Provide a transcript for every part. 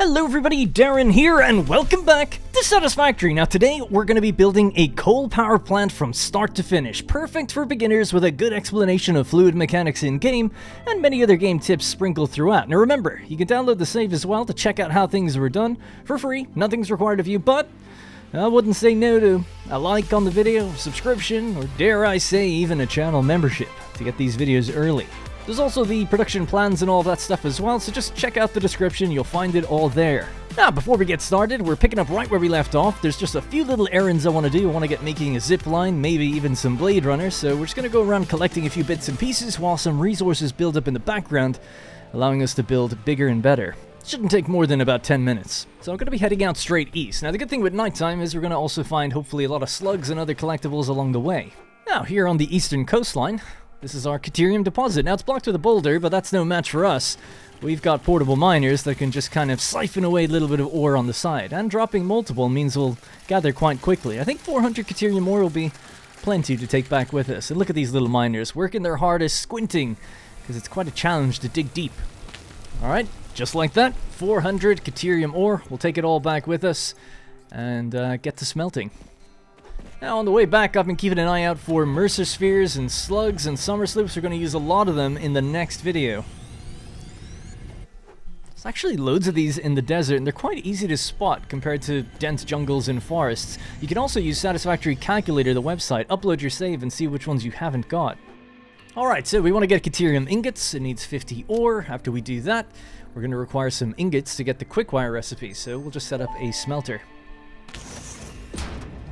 Hello everybody, Darren here, and welcome back to Satisfactory. Now today, we're going to be building a coal power plant from start to finish. Perfect for beginners with a good explanation of fluid mechanics in-game, and many other game tips sprinkled throughout. Now remember, you can download the save as well to check out how things were done, for free. Nothing's required of you, but I wouldn't say no to a like on the video, subscription, or dare I say even a channel membership to get these videos early. There's also the production plans and all that stuff as well, so just check out the description, you'll find it all there. Now, before we get started, we're picking up right where we left off. There's just a few little errands I want to do. I want to get making a zip line, maybe even some blade runners, so we're just going to go around collecting a few bits and pieces while some resources build up in the background, allowing us to build bigger and better. Shouldn't take more than about 10 minutes. So I'm going to be heading out straight east. Now, the good thing with nighttime is we're going to also find hopefully a lot of slugs and other collectibles along the way. Now, here on the eastern coastline, this is our Caterium deposit. Now, it's blocked with a boulder, but that's no match for us. We've got portable miners that can just kind of siphon away a little bit of ore on the side. And dropping multiple means we'll gather quite quickly. I think 400 Caterium ore will be plenty to take back with us. And look at these little miners working their hardest, squinting, because it's quite a challenge to dig deep. Alright, just like that, 400 Caterium ore. We'll take it all back with us and get to smelting. Now, on the way back, I've been keeping an eye out for Mercer Spheres and slugs and summer sloops. We're going to use a lot of them in the next video. There's actually loads of these in the desert, and they're quite easy to spot compared to dense jungles and forests. You can also use Satisfactory Calculator, the website, upload your save, and see which ones you haven't got. Alright, so we want to get Caterium ingots. It needs 50 ore. After we do that, we're going to require some ingots to get the quickwire recipe, so we'll just set up a smelter.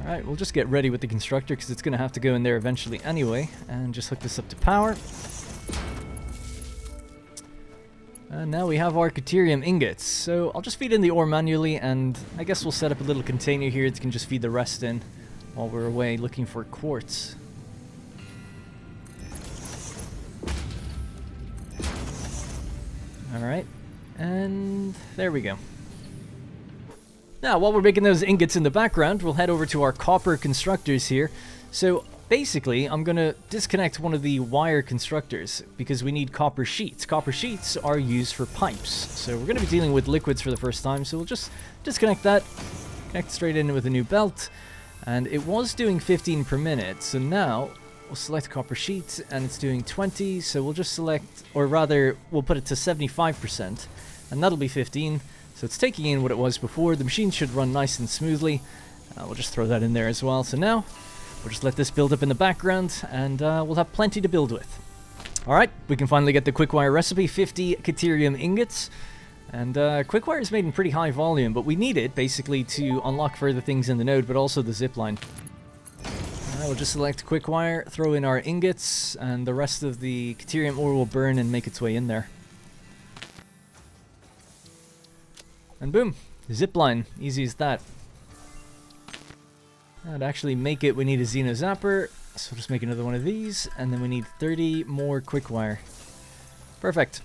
Alright, we'll just get ready with the constructor because it's going to have to go in there eventually anyway. And just hook this up to power. And now we have our Caterium ingots. So I'll just feed in the ore manually, and I guess we'll set up a little container here that can just feed the rest in while we're away looking for quartz. Alright, and there we go. Now, while we're making those ingots in the background, we'll head over to our copper constructors here. So, basically, I'm going to disconnect one of the wire constructors because we need copper sheets. Copper sheets are used for pipes. So, we're going to be dealing with liquids for the first time, so we'll just disconnect that, connect straight in with a new belt, and it was doing 15 per minute. So now, we'll select copper sheets, and it's doing 20, so we'll just select, or rather, we'll put it to 75%, and that'll be 15. So it's taking in what it was before. The machine should run nice and smoothly. We'll just throw that in there as well. So now, we'll just let this build up in the background, and we'll have plenty to build with. Alright, we can finally get the quickwire recipe, 50 Caterium ingots. And quickwire is made in pretty high volume, but we need it, basically, to unlock further things in the node, but also the zipline. We'll just select quickwire, throw in our ingots, and the rest of the Caterium ore will burn and make its way in there. And boom, zipline, easy as that. Now to actually make it, we need a Xeno Zapper, so we'll just make another one of these, and then we need 30 more quickwire. Perfect.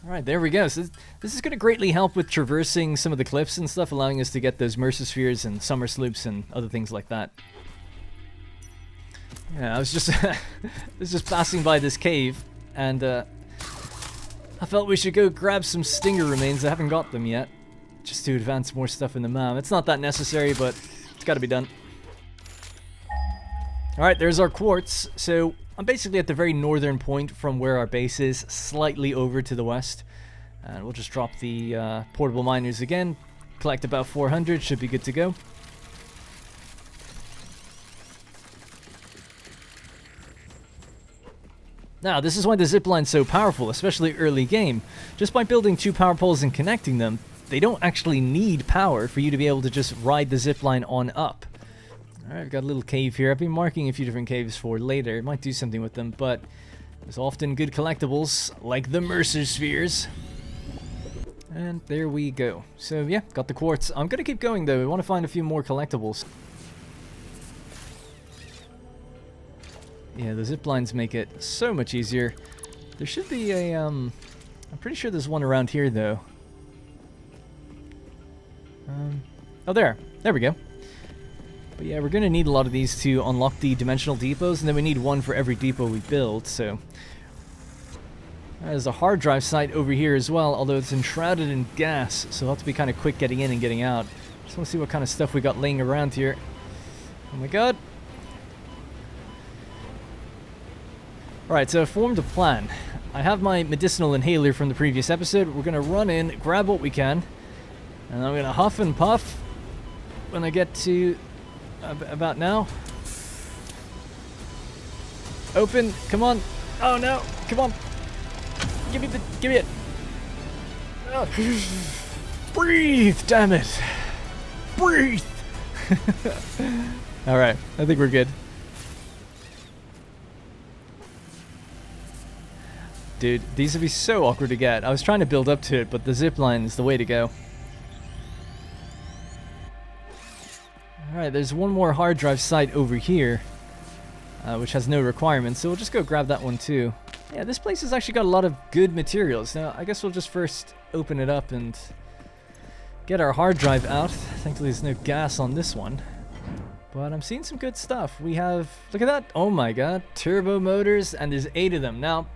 Alright, there we go. So this is going to greatly help with traversing some of the cliffs and stuff, allowing us to get those Mercer Spheres and summer sloops and other things like that. Yeah, I was just passing by this cave, and I felt we should go grab some stinger remains. I haven't got them yet, just to advance more stuff in the map. It's not that necessary, but it's got to be done. Alright, there's our quartz. So I'm basically at the very northern point from where our base is, slightly over to the west. And we'll just drop the portable miners again, collect about 400, should be good to go. Now, this is why the zipline's so powerful, especially early game. Just by building 2 power poles and connecting them, they don't actually need power for you to be able to just ride the zipline on up. Alright, we've got a little cave here. I've been marking a few different caves for later. Might do something with them, but there's often good collectibles, like the Mercer Spheres. And there we go. So yeah, got the quartz. I'm going to keep going though. We want to find a few more collectibles. Yeah, the ziplines make it so much easier. There should be a, I'm pretty sure there's one around here, though. Oh, there we go. But yeah, we're going to need a lot of these to unlock the dimensional depots, and then we need one for every depot we build, so There's a hard drive site over here as well, although it's enshrouded in gas, so I'll have to be kind of quick getting in and getting out. Just want to see what kind of stuff we got laying around here. Oh my god. Alright, so I formed a plan. I have my medicinal inhaler from the previous episode. We're going to run in, grab what we can, and I'm going to huff and puff when I get to about now. Open, come on. Oh no, come on. Give me it. Oh. Breathe, damn it. Breathe. Alright, I think we're good. Dude, these would be so awkward to get. I was trying to build up to it, but the zipline is the way to go. Alright, there's one more hard drive site over here, which has no requirements, so we'll just go grab that one too. Yeah, this place has actually got a lot of good materials. Now, I guess we'll just first open it up and get our hard drive out. Thankfully, there's no gas on this one. But I'm seeing some good stuff. We have, look at that. Oh my god, turbo motors, and there's 8 of them. Now,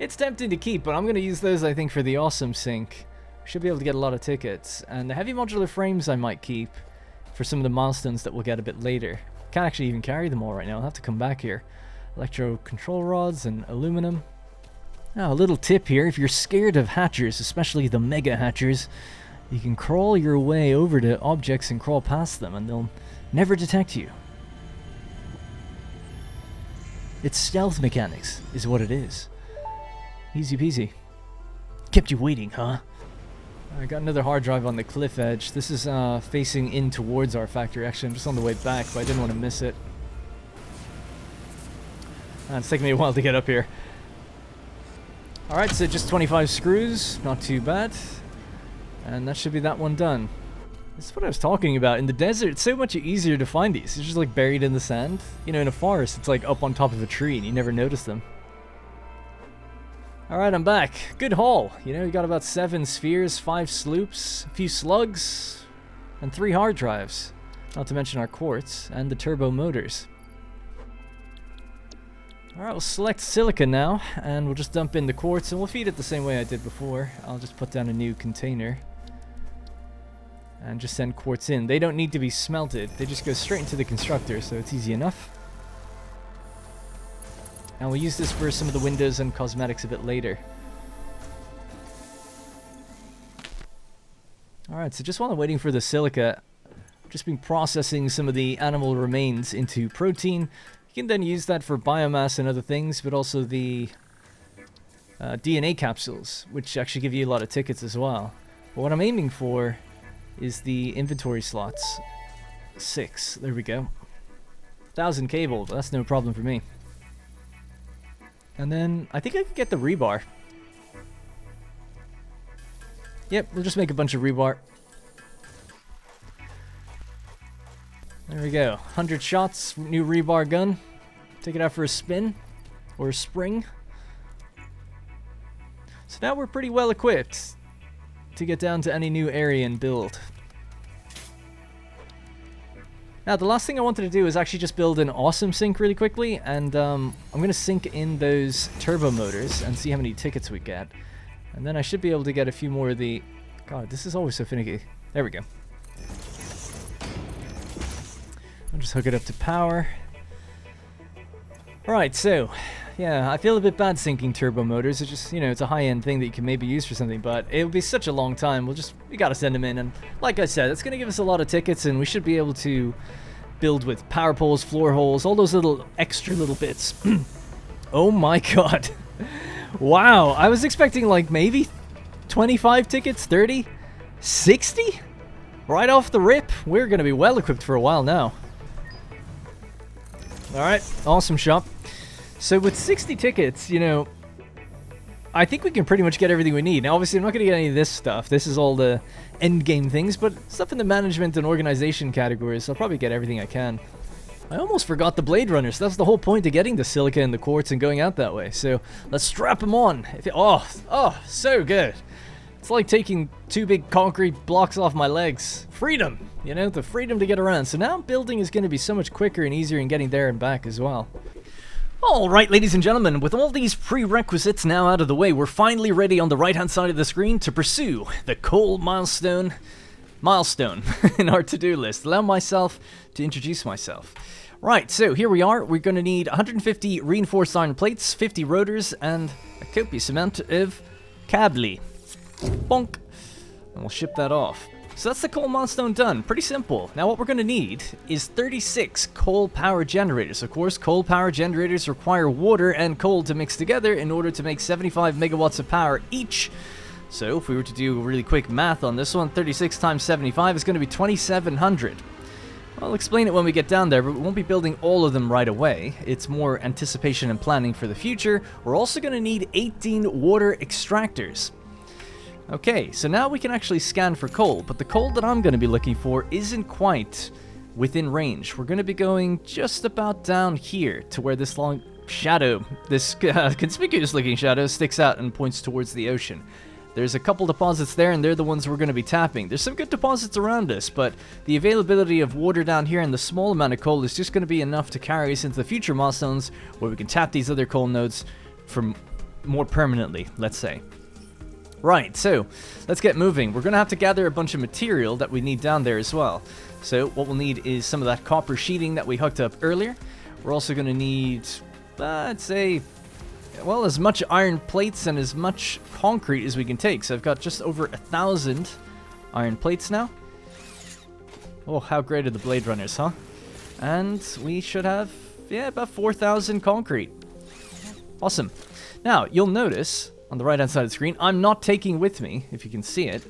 it's tempting to keep, but I'm going to use those, I think, for the awesome sync. We should be able to get a lot of tickets. And the heavy modular frames I might keep for some of the milestones that we'll get a bit later. Can't actually even carry them all right now. I'll have to come back here. Electro control rods and aluminum. Now, a little tip here. If you're scared of hatchers, especially the mega hatchers, you can crawl your way over to objects and crawl past them, and they'll never detect you. It's stealth mechanics, is what it is. Easy peasy. Kept you waiting, huh? I got another hard drive on the cliff edge. This is facing in towards our factory. Actually, I'm just on the way back, but I didn't want to miss it. It's taking me a while to get up here. Alright, so just 25 screws. Not too bad. And that should be that one done. This is what I was talking about. In the desert, it's so much easier to find these. It's just like buried in the sand. You know, in a forest, it's like up on top of a tree and you never notice them. Alright, I'm back. Good haul. You know, you got about 7 spheres, 5 sloops, a few slugs, and 3 hard drives. Not to mention our quartz and the turbo motors. Alright, we'll select silica now, and we'll just dump in the quartz, and we'll feed it the same way I did before. I'll just put down a new container. And just send quartz in. They don't need to be smelted. They just go straight into the constructor, so it's easy enough. And we'll use this for some of the windows and cosmetics a bit later. Alright, so just while I'm waiting for the silica, I've just been processing some of the animal remains into protein. You can then use that for biomass and other things, but also the DNA capsules, which actually give you a lot of tickets as well. But what I'm aiming for is the inventory slots. 6, there we go. 1000 cable, that's no problem for me. And then, I think I could get the rebar. Yep, we'll just make a bunch of rebar. There we go. 100 shots, new rebar gun. Take it out for a spin. Or a spring. So now we're pretty well equipped to get down to any new area and build. Now, the last thing I wanted to do is actually just build an awesome sync really quickly, and I'm going to sync in those turbo motors and see how many tickets we get. And then I should be able to get a few more of the... God, this is always so finicky. There we go. I'll just hook it up to power. Alright, so... Yeah, I feel a bit bad syncing turbo motors. It's just, you know, it's a high-end thing that you can maybe use for something, but it'll be such a long time. We gotta send them in, and like I said, it's gonna give us a lot of tickets, and we should be able to build with power poles, floor holes, all those little extra little bits. Oh my god. Wow, I was expecting like maybe 25 tickets, 30, 60? Right off the rip. We're gonna be well equipped for a while now. Alright, awesome shop. So with 60 tickets, you know, I think we can pretty much get everything we need. Now, obviously, I'm not going to get any of this stuff. This is all the end game things, but stuff in the management and organization categories, I'll probably get everything I can. I almost forgot the Blade Runners. That's the whole point of getting the silica and the quartz and going out that way. So let's strap them on. Oh, so good. It's like taking 2 big concrete blocks off my legs. Freedom, you know, the freedom to get around. So now building is going to be so much quicker and easier in getting there and back as well. Alright, ladies and gentlemen, with all these prerequisites now out of the way, we're finally ready on the right-hand side of the screen to pursue the coal milestone in our to-do list. Allow myself to introduce myself. Right, so here we are. We're going to need 150 reinforced iron plates, 50 rotors, and a copious amount of cable. Bonk. And we'll ship that off. So that's the coal milestone done. Pretty simple. Now what we're going to need is 36 coal power generators. Of course, coal power generators require water and coal to mix together in order to make 75 megawatts of power each. So if we were to do really quick math on this one, 36 times 75 is going to be 2,700. I'll explain it when we get down there, but we won't be building all of them right away. It's more anticipation and planning for the future. We're also going to need 18 water extractors. Okay, so now we can actually scan for coal, but the coal that I'm going to be looking for isn't quite within range. We're going to be going just about down here to where this long shadow, this conspicuous looking shadow, sticks out and points towards the ocean. There's a couple deposits there, and they're the ones we're going to be tapping. There's some good deposits around us, but the availability of water down here and the small amount of coal is just going to be enough to carry us into the future milestones where we can tap these other coal nodes for more permanently, let's say. Right, so let's get moving. We're going to have to gather a bunch of material that we need down there as well. So what we'll need is some of that copper sheeting that we hooked up earlier. We're also going to need, I'd say, well, as much iron plates and as much concrete as we can take. So I've got just over 1,000 iron plates now. Oh, how great are the Blade Runners, huh? And we should have, yeah, about 4,000 concrete. Awesome. Now, you'll notice on the right-hand side of the screen, I'm not taking with me, if you can see it,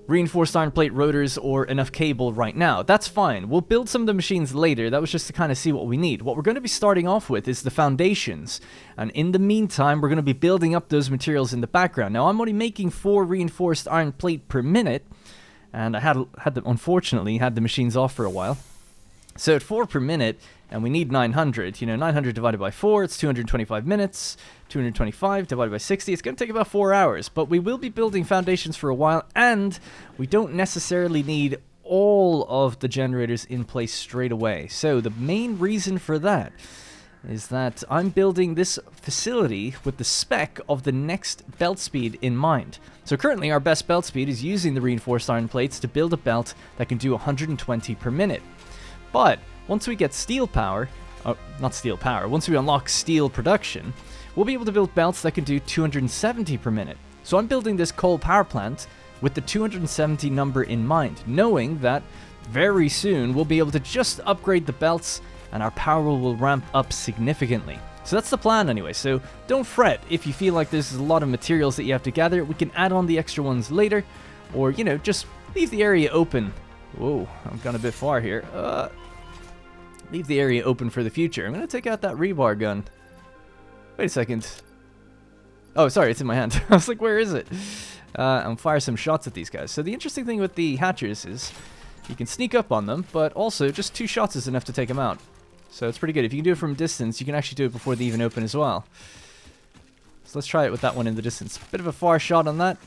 reinforced iron plate rotors or enough cable right now. That's fine. We'll build some of the machines later. That was just to kind of see what we need. What we're going to be starting off with is the foundations. And in the meantime, we're going to be building up those materials in the background. Now, I'm only making 4 reinforced iron plate per minute. And I unfortunately had the machines off for a while. So at 4 per minute, and we need 900. You know, 900 divided by 4, it's 225 minutes. 225 divided by 60, it's going to take about 4 hours. But we will be building foundations for a while, and we don't necessarily need all of the generators in place straight away. So the main reason for that is that I'm building this facility with the spec of the next belt speed in mind. So currently our best belt speed is using the reinforced iron plates to build a belt that can do 120 per minute. But once we get steel power, once we unlock steel production, we'll be able to build belts that can do 270 per minute. So I'm building this coal power plant with the 270 number in mind, knowing that very soon we'll be able to just upgrade the belts and our power will ramp up significantly. So that's the plan anyway, so don't fret if you feel like there's a lot of materials that you have to gather. We can add on the extra ones later, or, you know, just leave the area open. Whoa, I've gone a bit far here. Leave the area open for the future. I'm going to take out that rebar gun. Wait a second. Oh, sorry, it's in my hand. I was like, where is it? And fire some shots at these guys. So the interesting thing with the hatchers is you can sneak up on them, but also just 2 shots is enough to take them out. So it's pretty good. If you can do it from distance, you can actually do it before they even open as well. So let's try it with that one in the distance. Bit of a far shot on that.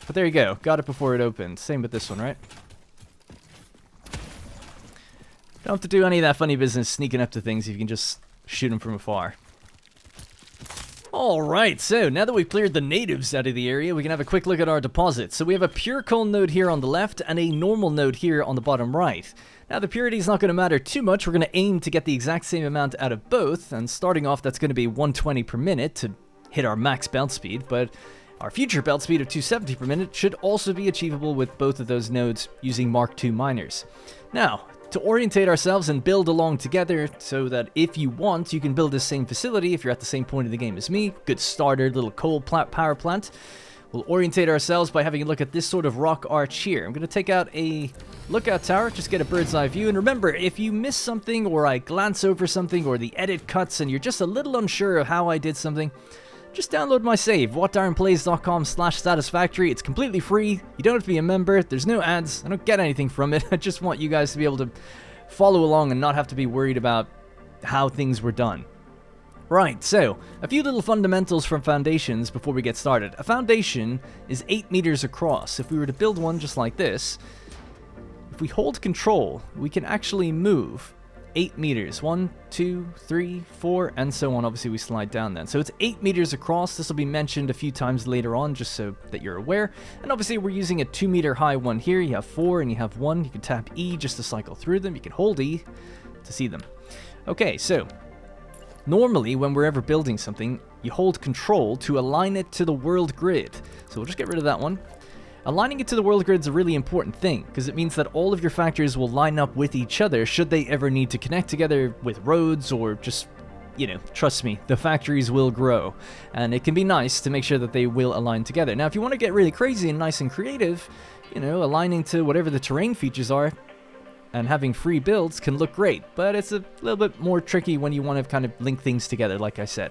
But there you go. Got it before it opened. Same with this one, right? Don't have to do any of that funny business sneaking up to things if you can just shoot them from afar. Alright, so now that we've cleared the natives out of the area, we can have a quick look at our deposits. So we have a pure coal node here on the left and a normal node here on the bottom right. Now the purity is not going to matter too much. We're going to aim to get the exact same amount out of both, and starting off that's going to be 120 per minute to hit our max belt speed, but our future belt speed of 270 per minute should also be achievable with both of those nodes using Mark II miners. Now, to orientate ourselves and build along together so that if you want, you can build this same facility if you're at the same point of the game as me. Good starter, little coal power plant. We'll orientate ourselves by having a look at this sort of rock arch here. I'm going to take out a lookout tower, just get a bird's eye view. And remember, if you miss something or I glance over something or the edit cuts and you're just a little unsure of how I did something, just download my save, whatdarrenplays.com/satisfactory. It's completely free. You don't have to be a member. There's no ads. I don't get anything from it. I just want you guys to be able to follow along and not have to be worried about how things were done. Right, so a few little fundamentals from foundations before we get started. A foundation is 8 meters across. If we were to build one just like this, if we hold control, we can actually move 8 meters. 1, 2, 3, 4, and so on. Obviously, we slide down then. So it's 8 meters across. This will be mentioned a few times later on, just so that you're aware. And obviously, we're using a 2-meter high one here. You have 4 and you have 1. You can tap E just to cycle through them. You can hold E to see them. Okay, so normally, when we're ever building something, you hold Control to align it to the world grid. So we'll just get rid of that one. Aligning it to the world grid is a really important thing, because it means that all of your factories will line up with each other should they ever need to connect together with roads or just, you know, trust me, the factories will grow. And it can be nice to make sure that they will align together. Now, if you want to get really crazy and nice and creative, you know, aligning to whatever the terrain features are, and having free builds can look great, but it's a little bit more tricky when you want to kind of link things together, like I said.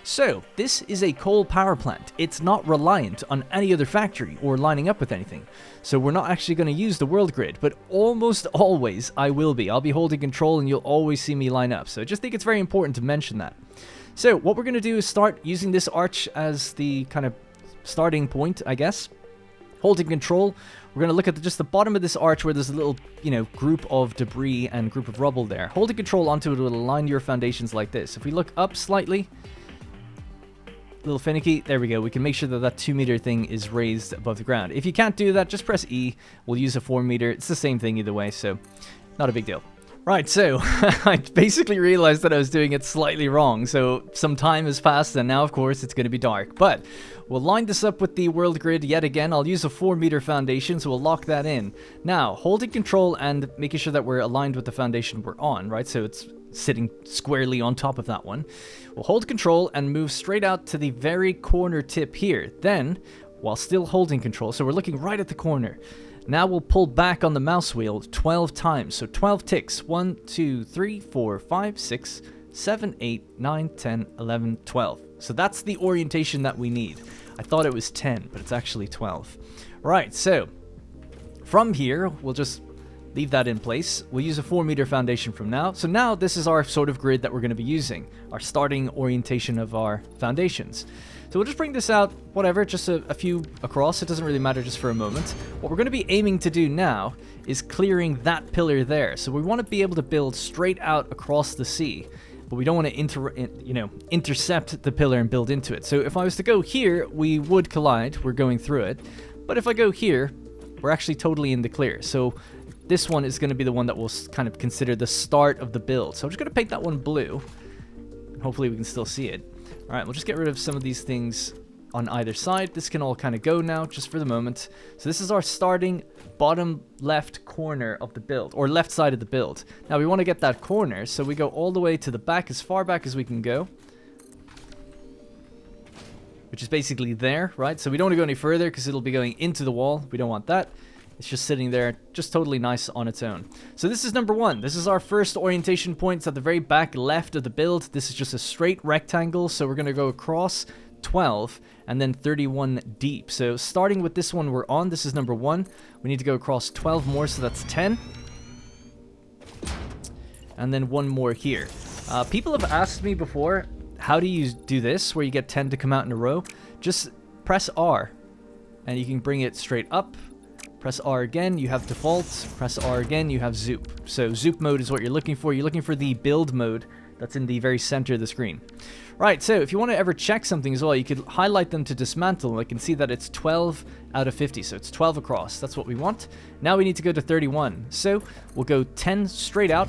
So, this is a coal power plant. It's not reliant on any other factory or lining up with anything. So we're not actually going to use the world grid, but almost always I will be. I'll be holding Control and you'll always see me line up. So I just think it's very important to mention that. So what we're going to do is start using this arch as the kind of starting point, I guess. Holding Control, we're going to look at just the bottom of this arch where there's a little, you know, group of debris and group of rubble there. Holding Control onto it will align your foundations like this. If we look up slightly, a little finicky, there we go. We can make sure that that 2-meter thing is raised above the ground. If you can't do that, just press E. We'll use a 4-meter. It's the same thing either way, so not a big deal. Right, so I basically realized that I was doing it slightly wrong, so some time has passed and now of course it's going to be dark, but we'll line this up with the world grid yet again. I'll use a 4-meter foundation, so we'll lock that in. Now, holding Control and making sure that we're aligned with the foundation we're on, right, so it's sitting squarely on top of that one. We'll hold Control and move straight out to the very corner tip here. Then, while still holding Control, so we're looking right at the corner. Now we'll pull back on the mouse wheel 12 times. So 12 ticks. 1, 2, 3, 4, 5, 6, 7, 8, 9, 10, 11, 12. So that's the orientation that we need. I thought it was 10, but it's actually 12. Right, so from here, we'll just leave that in place. We'll use a 4-meter foundation from now. So now this is our sort of grid that we're going to be using. Our starting orientation of our foundations. So we'll just bring this out, whatever, just a few across. It doesn't really matter just for a moment. What we're going to be aiming to do now is clearing that pillar there. So we want to be able to build straight out across the sea, but we don't want to intercept the pillar and build into it. So if I was to go here, we would collide. We're going through it. But if I go here, we're actually totally in the clear. So this one is going to be the one that we'll kind of consider the start of the build. So I'm just going to paint that one blue. Hopefully we can still see it. All right, we'll just get rid of some of these things on either side. This can all kind of go now, just for the moment. So this is our starting bottom left corner of the build, or left side of the build. Now we want to get that corner, so we go all the way to the back, as far back as we can go. Which is basically there, right? So we don't want to go any further because it'll be going into the wall. We don't want that. It's just sitting there, just totally nice on its own. So this is number 1. This is our first orientation point. It's at the very back left of the build. This is just a straight rectangle, so we're going to go across 12 and then 31 deep. So starting with this one we're on, this is number 1. We need to go across 12 more, so that's 10. And then one more here. People have asked me before, how do you do this, where you get 10 to come out in a row? Just press R, and you can bring it straight up. Press R again, you have default. Press R again, you have zoop. So zoop mode is what you're looking for. You're looking for the build mode that's in the very center of the screen. Right, so if you want to ever check something as well, you could highlight them to dismantle. I can see that it's 12 out of 50, so it's 12 across. That's what we want. Now we need to go to 31. So we'll go 10 straight out.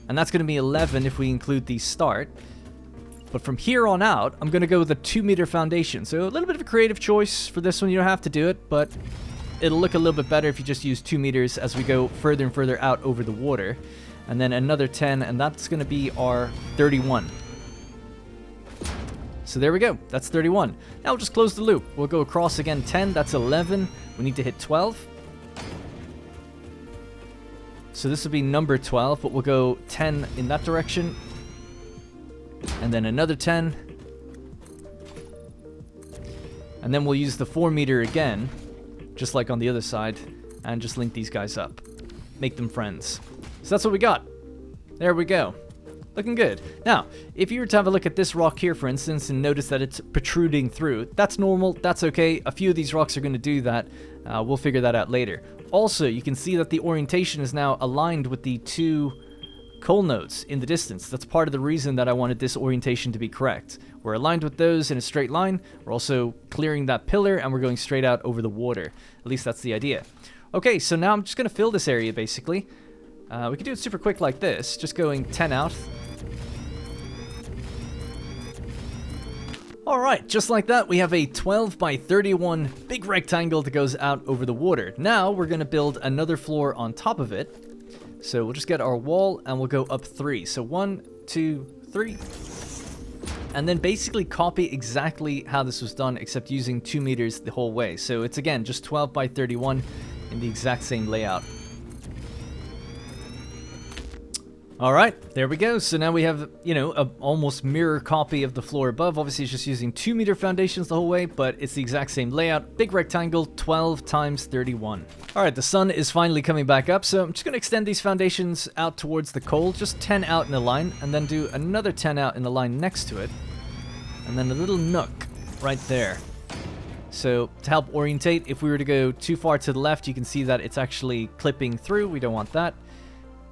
And that's going to be 11 if we include the start. But from here on out, I'm going to go with a 2-meter foundation. So a little bit of a creative choice for this one. You don't have to do it, but it'll look a little bit better if you just use 2 meters as we go further and further out over the water. And then another 10, and that's going to be our 31. So there we go. That's 31. Now we'll just close the loop. We'll go across again 10. That's 11. We need to hit 12. So this will be number 12, but we'll go 10 in that direction. And then another 10. And then we'll use the 4-meter again, just like on the other side, and just link these guys up. Make them friends. So that's what we got. There we go. Looking good. Now, if you were to have a look at this rock here, for instance, and notice that it's protruding through, that's normal, that's okay. A few of these rocks are going to do that. We'll figure that out later. Also, you can see that the orientation is now aligned with the 2 coal nodes in the distance. That's part of the reason that I wanted this orientation to be correct. We're aligned with those in a straight line. We're also clearing that pillar, and we're going straight out over the water. At least that's the idea. Okay, so now I'm just going to fill this area, basically. We can do it super quick like this, just going 10 out. Alright, just like that, we have a 12 by 31 big rectangle that goes out over the water. Now we're going to build another floor on top of it. So we'll just get our wall and we'll go up 3. So 1, 2, 3. And then basically copy exactly how this was done, except using 2 meters the whole way. So it's again just 12 by 31 in the exact same layout. Alright, there we go. So now we have, you know, a almost mirror copy of the floor above. Obviously, it's just using 2 meter foundations the whole way, but it's the exact same layout. Big rectangle, 12 times 31. Alright, the sun is finally coming back up, so I'm just going to extend these foundations out towards the coal, just 10 out in a line, and then do another 10 out in the line next to it. And then a little nook right there. So, to help orientate, if we were to go too far to the left, you can see that it's actually clipping through. We don't want that.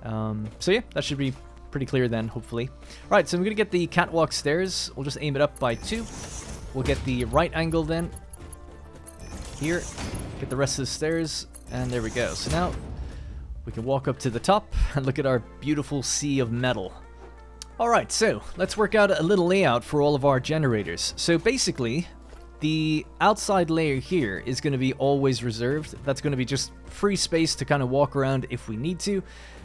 So yeah, that should be pretty clear then, hopefully. Right, so I'm going to get the catwalk stairs. We'll just aim it up by 2. We'll get the right angle then. Here. Get the rest of the stairs. And there we go. So now we can walk up to the top and look at our beautiful sea of metal. Alright, so let's work out a little layout for all of our generators. So basically, the outside layer here is going to be always reserved. That's going to be just free space to kind of walk around if we need to.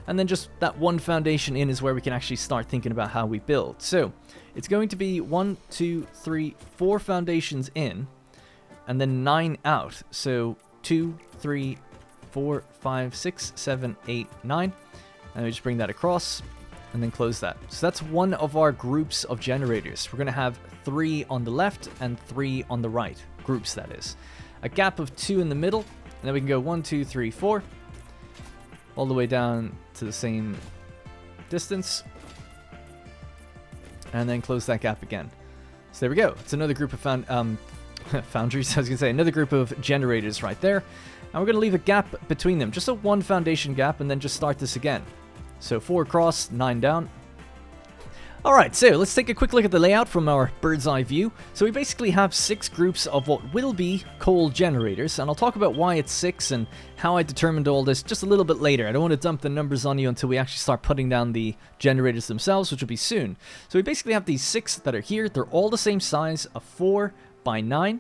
And then just that one foundation in is where we can actually start thinking about how we build. So it's going to be 1, 2, 3, 4 foundations in, and then 9 out. So 2, 3, 4, 5, 6, 7, 8, 9. And we just bring that across and then close that. So that's one of our groups of generators. We're going to have 3 on the left and 3 on the right. Groups, that is. A gap of 2 in the middle. And then we can go 1, 2, 3, 4. All the way down to the same distance. And then close that gap again. So there we go. It's another group of foundries. I was going to say another group of generators right there. And we're going to leave a gap between them. Just a 1 foundation gap and then just start this again. So 4 across, 9 down. Alright, so let's take a quick look at the layout from our bird's eye view. So we basically have 6 groups of what will be coal generators, and I'll talk about why it's 6 and how I determined all this just a little bit later. I don't want to dump the numbers on you until we actually start putting down the generators themselves, which will be soon. So we basically have these 6 that are here. They're all the same size, a 4 by 9.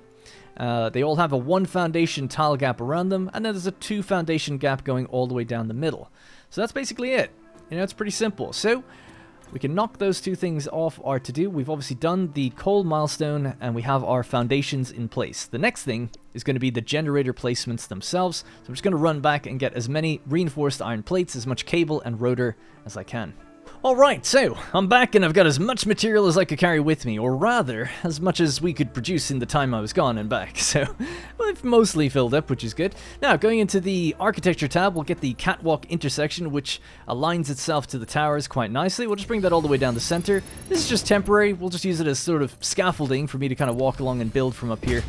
They all have a 1 foundation tile gap around them, and then there's a 2 foundation gap going all the way down the middle. So that's basically it. You know, it's pretty simple. So we can knock those 2 things off our to-do. We've obviously done the coal milestone, and we have our foundations in place. The next thing is going to be the generator placements themselves. So I'm just going to run back and get as many reinforced iron plates, as much cable and rotor as I can. Alright, so I'm back and I've got as much material as I could carry with me, or rather, as much as we could produce in the time I was gone and back. So we've mostly filled up, which is good. Now, going into the architecture tab, we'll get the catwalk intersection, which aligns itself to the towers quite nicely. We'll just bring that all the way down the center. This is just temporary. We'll just use it as sort of scaffolding for me to kind of walk along and build from up here.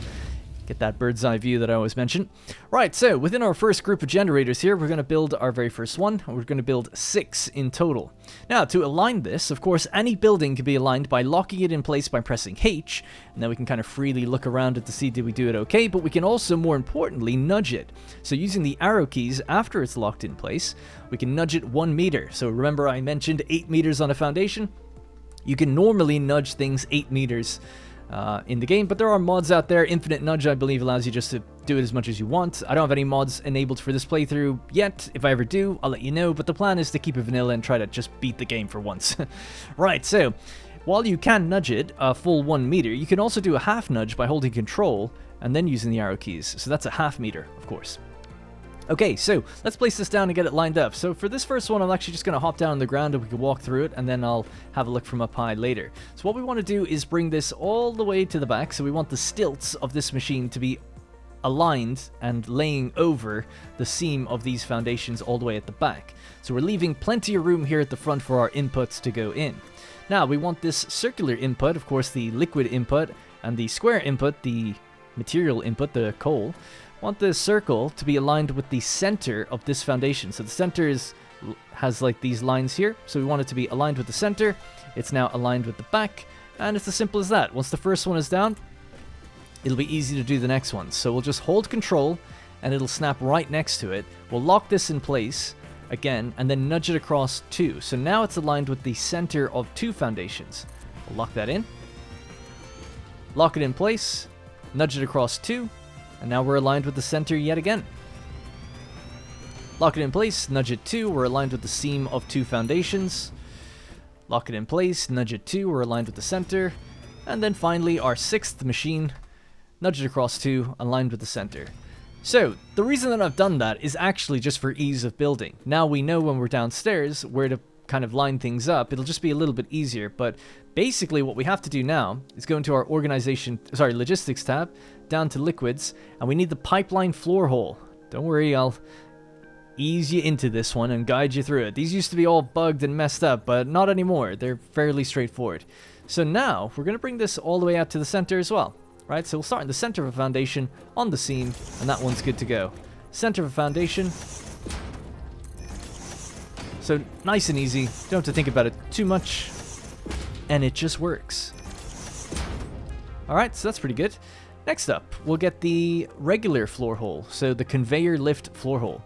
Get that bird's eye view that I always mention. Right, so within our first group of generators here, we're going to build our very first one. We're going to build 6 in total. Now, to align this, of course, any building can be aligned by locking it in place by pressing H, and then we can kind of freely look around it to see did we do it okay, but we can also, more importantly, nudge it. So using the arrow keys after it's locked in place, we can nudge it 1 meter. So remember I mentioned 8 meters on a foundation? You can normally nudge things 8 meters in the game, but there are mods out there. Infinite Nudge, I believe, allows you just to do it as much as you want. I don't have any mods enabled for this playthrough yet. If I ever do, I'll let you know, but the plan is to keep it vanilla and try to just beat the game for once. Right, so while you can nudge it a full 1 meter, you can also do a half nudge by holding control and then using the arrow keys. So that's a half meter, of course. Okay, so let's place this down and get it lined up. So for this first one, I'm actually just going to hop down on the ground and we can walk through it, and then I'll have a look from up high later. So what we want to do is bring this all the way to the back. So we want the stilts of this machine to be aligned and laying over the seam of these foundations all the way at the back. So we're leaving plenty of room here at the front for our inputs to go in. Now we want this circular input, of course the liquid input, and the square input, the material input, the coal. Want the circle to be aligned with the center of this foundation. So the center has like these lines here, so we want it to be aligned with the center. It's now aligned with the back, and it's as simple as that. Once the first one is down, it'll be easy to do the next one. So we'll just hold control and it'll snap right next to it. We'll lock this in place again and then nudge it across 2. So now it's aligned with the center of 2 foundations. We'll lock that in, lock it in place, nudge it across 2, and now we're aligned with the center yet again. Lock it in place, nudge it 2, we're aligned with the seam of 2 foundations. Lock it in place, nudge it 2, we're aligned with the center. And then finally our 6th machine, nudge it across 2, aligned with the center. So, the reason that I've done that is actually just for ease of building. Now we know when we're downstairs where to kind of line things up. It'll just be a little bit easier, but basically what we have to do now is go into our logistics tab, down to liquids, and we need the pipeline floor hole. Don't worry, I'll ease you into this one and guide you through it. These used to be all bugged and messed up, but not anymore. They're fairly straightforward. So now we're going to bring this all the way out to the center as well. Right, so we'll start in the center of a foundation on the seam, and that one's good to go. Center of a foundation. So nice and easy, don't have to think about it too much, and it just works. Alright, so that's pretty good. Next up, we'll get the regular floor hole, so the conveyor lift floor hole.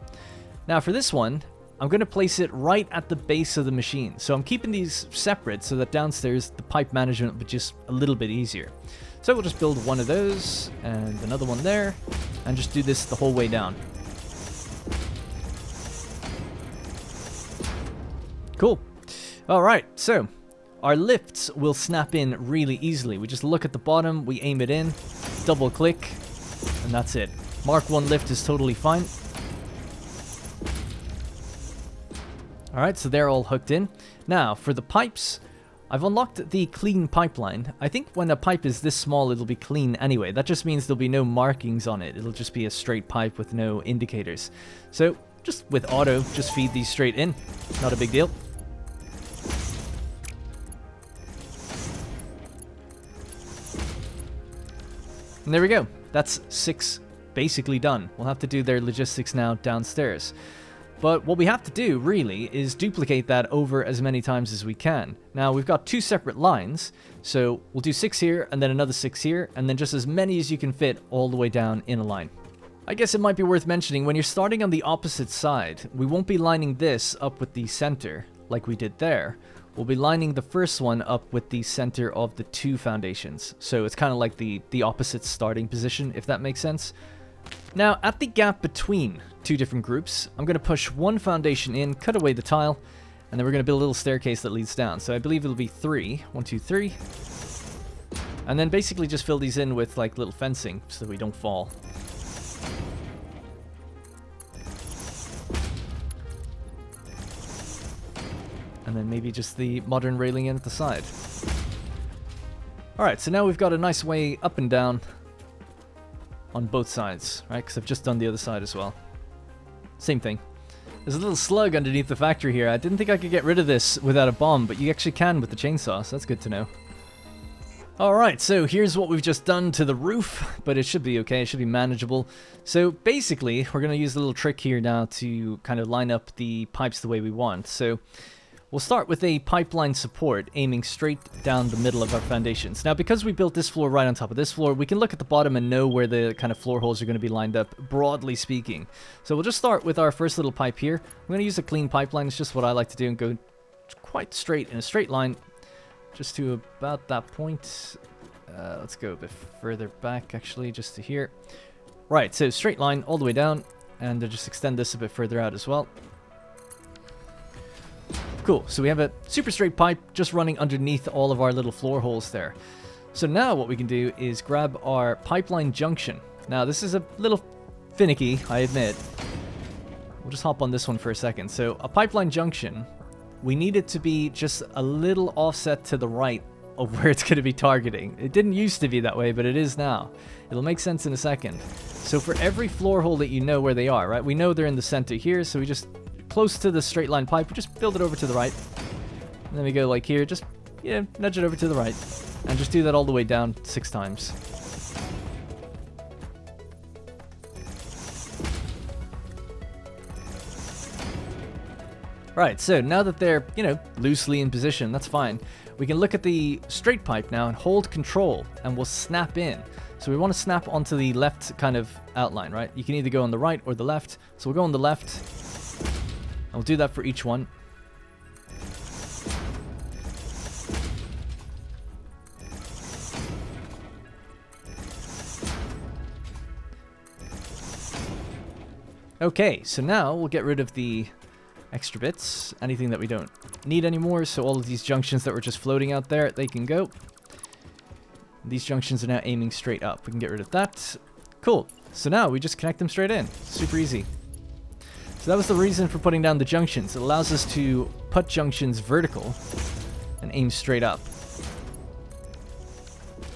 Now for this one, I'm going to place it right at the base of the machine. So I'm keeping these separate so that downstairs the pipe management will be just a little bit easier. So we'll just build one of those, and another one there, and just do this the whole way down. Cool. Alright, so our lifts will snap in really easily. We just look at the bottom, we aim it in, double click, and that's it. Mark 1 lift is totally fine. Alright, so they're all hooked in. Now, for the pipes, I've unlocked the clean pipeline. I think when a pipe is this small, it'll be clean anyway. That just means there'll be no markings on it. It'll just be a straight pipe with no indicators. So, just with auto, just feed these straight in. Not a big deal. And there we go. That's 6 basically done. We'll have to do their logistics now downstairs. But what we have to do, really, is duplicate that over as many times as we can. Now, we've got 2 separate lines, so we'll do 6 here, and then another 6 here, and then just as many as you can fit all the way down in a line. I guess it might be worth mentioning, when you're starting on the opposite side, we won't be lining this up with the center, like we did there. We'll be lining the first one up with the center of the 2 foundations. So it's kind of like the opposite starting position, if that makes sense. Now, at the gap between 2 different groups, I'm going to push 1 foundation in, cut away the tile, and then we're going to build a little staircase that leads down. So I believe it'll be 3. 1, 2, 3. And then basically just fill these in with like little fencing so that we don't fall. And then maybe just the modern railing in at the side. Alright, so now we've got a nice way up and down on both sides, right? Because I've just done the other side as well. Same thing. There's a little slug underneath the factory here. I didn't think I could get rid of this without a bomb, but you actually can with the chainsaw, so that's good to know. Alright, so here's what we've just done to the roof, but it should be okay, it should be manageable. So basically, we're going to use a little trick here now to kind of line up the pipes the way we want. So we'll start with a pipeline support aiming straight down the middle of our foundations. Now, because we built this floor right on top of this floor, we can look at the bottom and know where the kind of floor holes are going to be lined up, broadly speaking. So we'll just start with our first little pipe here. I'm going to use a clean pipeline. It's just what I like to do and go quite straight in a straight line, just to about that point. Let's go a bit further back, actually, just to here. Right, so straight line all the way down, and just extend this a bit further out as well. Cool, so we have a super straight pipe just running underneath all of our little floor holes there. So now what we can do is grab our pipeline junction. Now this is a little finicky, I admit. We'll just hop on this one for a second. So a pipeline junction, we need it to be just a little offset to the right of where it's going to be targeting. It didn't used to be that way, but it is now. It'll make sense in a second. So for every floor hole that you know where they are, right? We know they're in the center here, so we just, close to the straight line pipe, we just build it over to the right. And then we go like here, just, yeah, nudge it over to the right. And just do that all the way down 6 times. Right, so now that they're, you know, loosely in position, that's fine. We can look at the straight pipe now and hold control, and we'll snap in. So we want to snap onto the left kind of outline, right? You can either go on the right or the left. So we'll go on the left, and we'll do that for each one. Okay, so now we'll get rid of the extra bits, anything that we don't need anymore. So all of these junctions that were just floating out there, they can go. These junctions are now aiming straight up. We can get rid of that. Cool. So now we just connect them straight in. Super easy. So that was the reason for putting down the junctions. It allows us to put junctions vertical and aim straight up.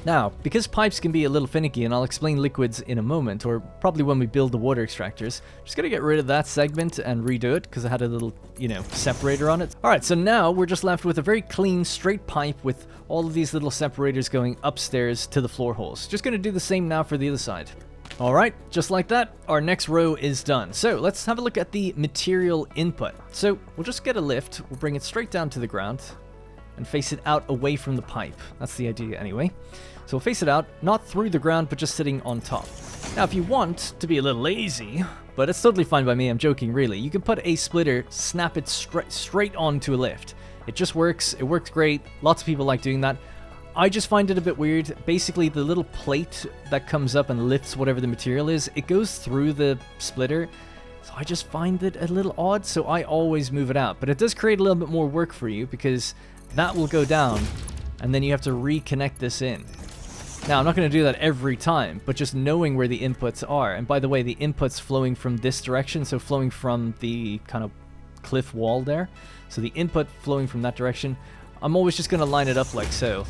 Now, because pipes can be a little finicky, and I'll explain liquids in a moment, or probably when we build the water extractors, just gonna get rid of that segment and redo it, because I had a little, you know, separator on it. Alright, so now we're just left with a very clean, straight pipe with all of these little separators going upstairs to the floor holes. Just gonna do the same now for the other side. Alright, just like that, our next row is done. So let's have a look at the material input. So we'll just get a lift, we'll bring it straight down to the ground, and face it out away from the pipe. That's the idea anyway. So we'll face it out, not through the ground, but just sitting on top. Now, if you want to be a little lazy, but it's totally fine by me, I'm joking really, you can put a splitter, snap it straight onto a lift. It just works, it works great, lots of people like doing that. I just find it a bit weird. Basically, the little plate that comes up and lifts whatever the material is, it goes through the splitter. So I just find it a little odd, so I always move it out. But it does create a little bit more work for you, because that will go down, and then you have to reconnect this in. Now, I'm not going to do that every time, but just knowing where the inputs are. And by the way, the input's flowing from this direction, so flowing from the kind of cliff wall there. So the input flowing from that direction, I'm always just going to line it up like so.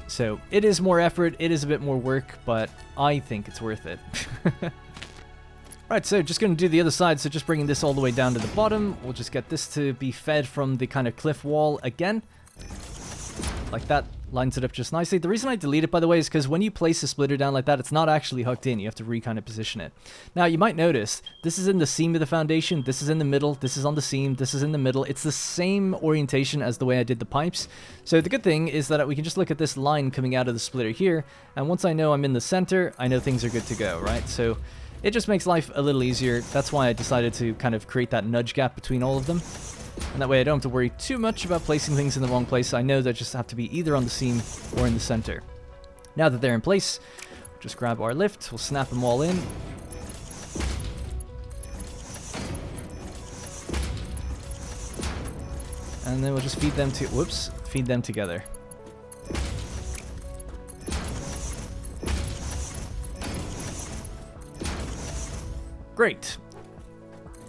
So it is more effort, it is a bit more work, but I think it's worth it. Right, so just going to do the other side, so just bringing this all the way down to the bottom. We'll just get this to be fed from the kind of cliff wall again. Like that, lines it up just nicely. The reason I delete it, by the way, is because when you place a splitter down like that, it's not actually hooked in. You have to kind of position it. Now, you might notice, this is in the seam of the foundation, this is in the middle, this is on the seam, this is in the middle. It's the same orientation as the way I did the pipes. So the good thing is that we can just look at this line coming out of the splitter here, and once I know I'm in the center, I know things are good to go, right? So it just makes life a little easier. That's why I decided to kind of create that nudge gap between all of them. And that way I don't have to worry too much about placing things in the wrong place. I know they just have to be either on the seam or in the center. Now that they're in place, we'll just grab our lift, we'll snap them all in. And then we'll just feed them together. Great.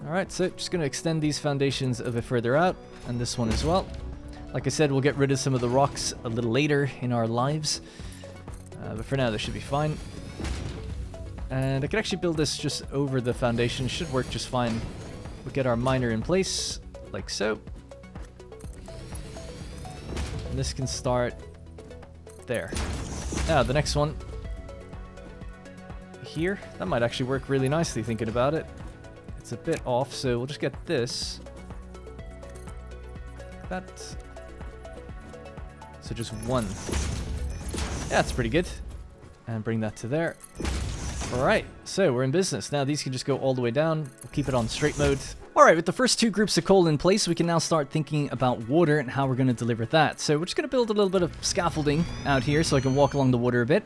Alright, so just going to extend these foundations a bit further out, and this one as well. Like I said, we'll get rid of some of the rocks a little later in our lives, but for now this should be fine. And I can actually build this just over the foundation, should work just fine. We'll get our miner in place, like so. And this can start there. Now, the next one here, that might actually work really nicely thinking about it. It's a bit off, so we'll just get this. That. So just one. Yeah, that's pretty good. And bring that to there. Alright, so we're in business. Now these can just go all the way down. We'll keep it on straight mode. Alright, with the first two groups of coal in place, we can now start thinking about water and how we're going to deliver that. So we're just going to build a little bit of scaffolding out here so I can walk along the water a bit.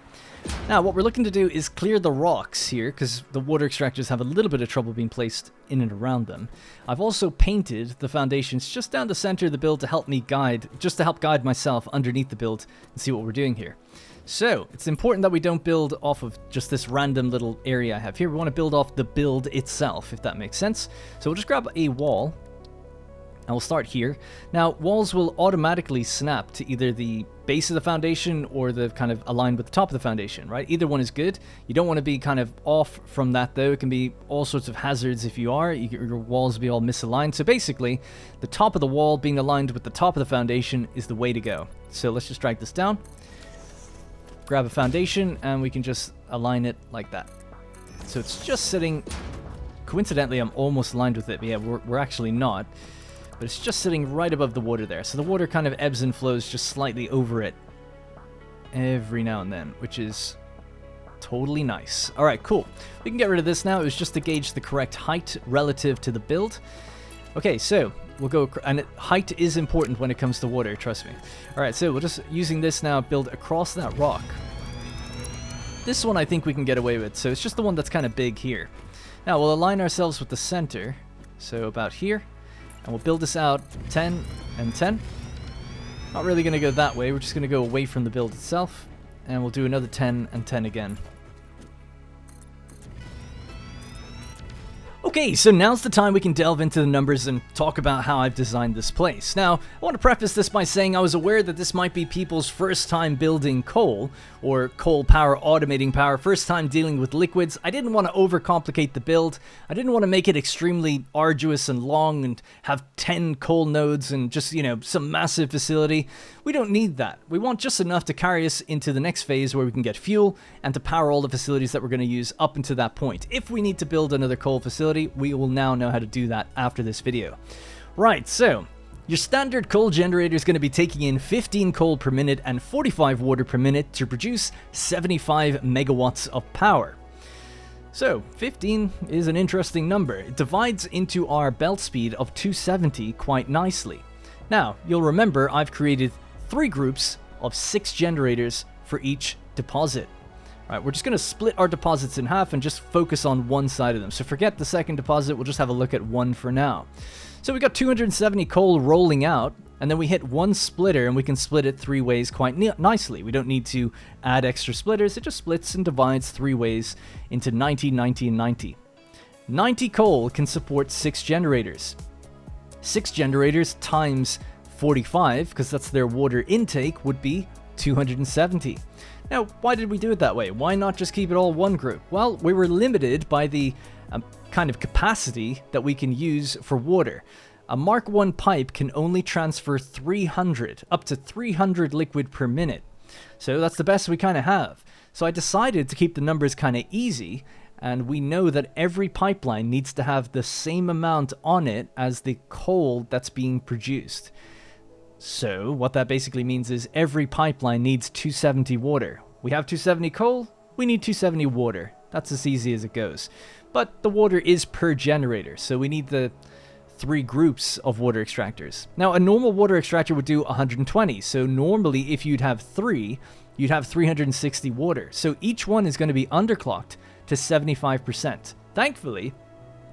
Now, what we're looking to do is clear the rocks here, because the water extractors have a little bit of trouble being placed in and around them. I've also painted the foundations just down the center of the build to help me guide, just to help guide myself underneath the build and see what we're doing here. So, it's important that we don't build off of just this random little area I have here. We want to build off the build itself, if that makes sense. So we'll just grab a wall, And we'll start here. Now, walls will automatically snap to either the base of the foundation or the kind of aligned with the top of the foundation, right? Either one is good. You don't want to be kind of off from that, though. It can be all sorts of hazards if you are. Your walls will be all misaligned. So basically, the top of the wall being aligned with the top of the foundation is the way to go. So let's just drag this down. Grab a foundation, and we can just align it like that. So it's just sitting... Coincidentally, I'm almost aligned with it, but yeah, we're actually not. But it's just sitting right above the water there. So the water kind of ebbs and flows just slightly over it every now and then, which is totally nice. All right, cool. We can get rid of this now. It was just to gauge the correct height relative to the build. Okay, so we'll go... And height is important when it comes to water, trust me. All right, so we're just using this now, build across that rock. This one I think we can get away with. So it's just the one that's kind of big here. Now we'll align ourselves with the center. So about here. And we'll build this out 10 and 10. Not really going to go that way. We're just going to go away from the build itself. And we'll do another 10 and 10 again. Okay, so now's the time we can delve into the numbers and talk about how I've designed this place. Now, I want to preface this by saying I was aware that this might be people's first time building coal, or coal power, automating power, first time dealing with liquids. I didn't want to overcomplicate the build. I didn't want to make it extremely arduous and long and have 10 coal nodes and just, you know, some massive facility. We don't need that. We want just enough to carry us into the next phase where we can get fuel and to power all the facilities that we're going to use up until that point. If we need to build another coal facility, we will now know how to do that after this video. Right, so your standard coal generator is going to be taking in 15 coal per minute and 45 water per minute to produce 75 megawatts of power. So 15 is an interesting number. It divides into our belt speed of 270 quite nicely. Now, you'll remember I've created 3 groups of 6 generators for each deposit. Alright, we're just going to split our deposits in half and just focus on one side of them. So forget the second deposit, we'll just have a look at one for now. So we got 270 coal rolling out, and then we hit one splitter and we can split it 3 ways quite nicely. We don't need to add extra splitters, it just splits and divides 3 ways into 90, 90, and 90. 90 coal can support 6 generators. 6 generators times 45, because that's their water intake, would be 270. Now, why did we do it that way? Why not just keep it all one group? Well, we were limited by the kind of capacity that we can use for water. A Mark 1 pipe can only transfer 300, up to 300 liquid per minute. So that's the best we kind of have. So I decided to keep the numbers kind of easy, and we know that every pipeline needs to have the same amount on it as the coal that's being produced. So what that basically means is every pipeline needs 270 water. We have 270 coal, we need 270 water. That's as easy as it goes. But the water is per generator, so we need the 3 groups of water extractors. Now, a normal water extractor would do 120, so normally if you'd have 3, you'd have 360 water. So each one is going to be underclocked to 75%. Thankfully,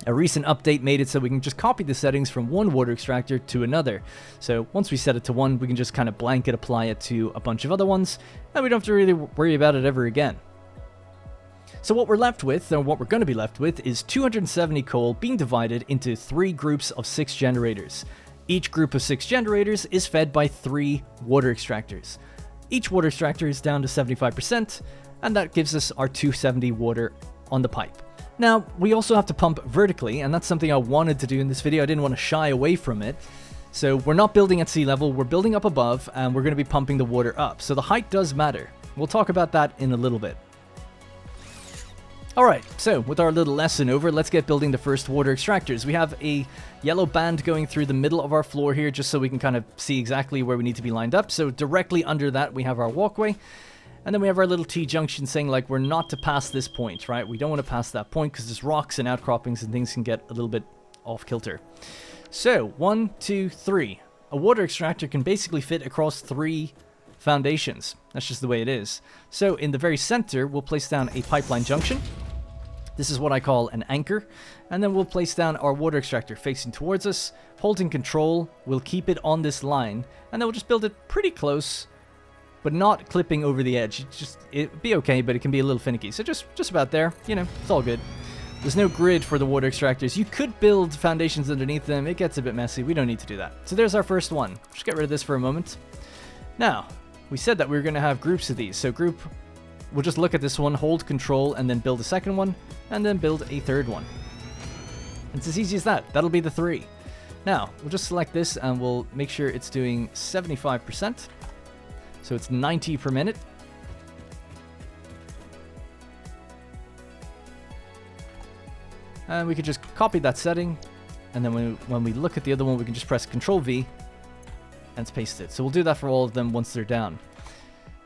a recent update made it so we can just copy the settings from one water extractor to another. So once we set it to 1, we can just kind of blanket apply it to a bunch of other ones, and we don't have to really worry about it ever again. So what we're left with, or what we're going to be left with, is 270 coal being divided into 3 groups of 6 generators. Each group of 6 generators is fed by 3 water extractors. Each water extractor is down to 75%, and that gives us our 270 water on the pipe. Now, we also have to pump vertically, and that's something I wanted to do in this video. I didn't want to shy away from it. So we're not building at sea level, we're building up above, and we're going to be pumping the water up. So the height does matter. We'll talk about that in a little bit. Alright, so with our little lesson over, let's get building the first water extractors. We have a yellow band going through the middle of our floor here, just so we can kind of see exactly where we need to be lined up. So directly under that, we have our walkway. And then we have our little T-junction saying, like, we're not to pass this point, right? We don't want to pass that point because there's rocks and outcroppings and things can get a little bit off-kilter. So, 1, 2, 3. A water extractor can basically fit across 3 foundations. That's just the way it is. So, in the very center, we'll place down a pipeline junction. This is what I call an anchor. And then we'll place down our water extractor facing towards us. Holding control, we'll keep it on this line. And then we'll just build it pretty close, but not clipping over the edge. It'd be okay, but it can be a little finicky. So just about there, you know, it's all good. There's no grid for the water extractors. You could build foundations underneath them. It gets a bit messy. We don't need to do that. So there's our first one. Just get rid of this for a moment. Now, we said that we were going to have groups of these. So group, we'll just look at this one, hold control, and then build a second one, and then build a third one. It's as easy as that. That'll be the 3. Now, we'll just select this, and we'll make sure it's doing 75%. So it's 90 per minute. And we could just copy that setting, and then when we look at the other one, we can just press Control V, and it's pasted. So we'll do that for all of them once they're down.